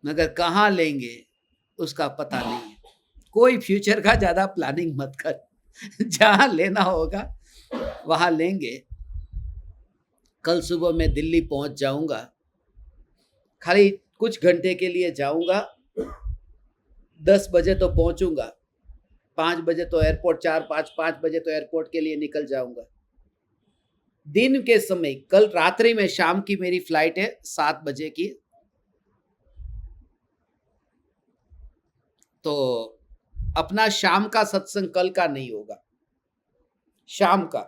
मगर कहाँ लेंगे उसका पता नहीं है। कोई फ्यूचर का ज्यादा प्लानिंग मत कर। जहां लेना होगा वहां लेंगे। कल सुबह मैं दिल्ली पहुंच जाऊंगा। खाली कुछ घंटे के लिए जाऊंगा। 10 बजे तो पहुंचूंगा, 5 बजे तो एयरपोर्ट, 5 बजे तो एयरपोर्ट के लिए निकल जाऊंगा। दिन के समय, कल रात्रि में, शाम की मेरी फ्लाइट है 7 बजे की। तो अपना शाम का सत्संग कल का नहीं होगा। शाम का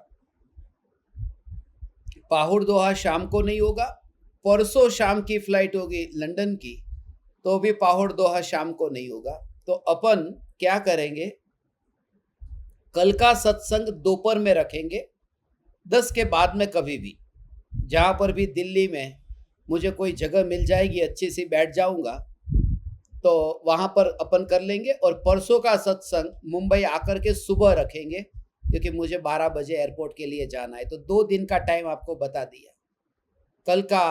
पाहुड़ दोहा शाम को नहीं होगा। परसों शाम की फ्लाइट होगी लंदन की, तो भी पाहुड़ दोहा शाम को नहीं होगा। तो अपन क्या करेंगे, कल का सत्संग दोपहर में रखेंगे, 10 के बाद में कभी भी, जहां पर भी दिल्ली में मुझे कोई जगह मिल जाएगी अच्छी सी, बैठ जाऊंगा, तो वहां पर अपन कर लेंगे। और परसों का सत्संग मुंबई आकर के सुबह रखेंगे, क्योंकि मुझे 12 बजे एयरपोर्ट के लिए जाना है। तो 2 दिन का टाइम आपको बता दिया। कल का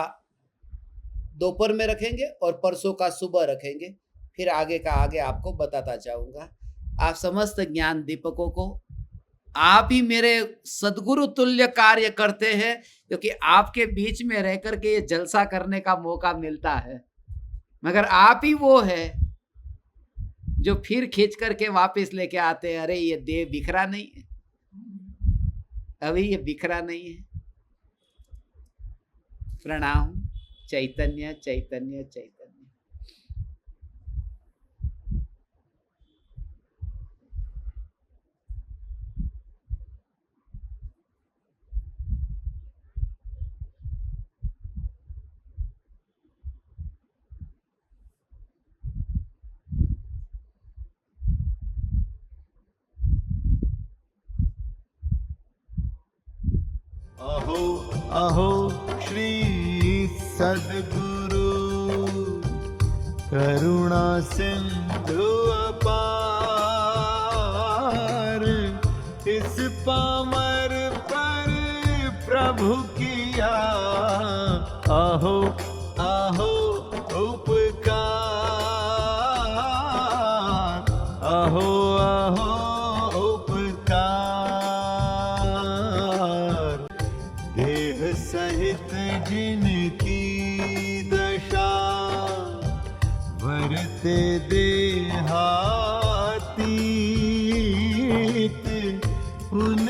दोपहर में रखेंगे और परसों का सुबह रखेंगे। फिर आगे का आगे आपको बताता जाऊंगा। आप समस्त ज्ञान दीपकों को, आप ही मेरे सदगुरु तुल्य कार्य करते हैं, क्योंकि आपके बीच में रह करके ये जलसा करने का मौका मिलता है। मगर आप ही वो है जो फिर खींच करके वापस लेके आते हैं, अरे ये देह बिखरा नहीं है, अभी ये बिखरा नहीं है। प्रणाम। चैतन्य चैतन्य चैतन्य। अहो अहो श्री सद्गुरु करुणा सिंधु अपार, इस पामर पर प्रभु किया अहो अहो उपकार, अहो अहो उपकार। देह सहित जिनकी दशा वरते देहातीत, उन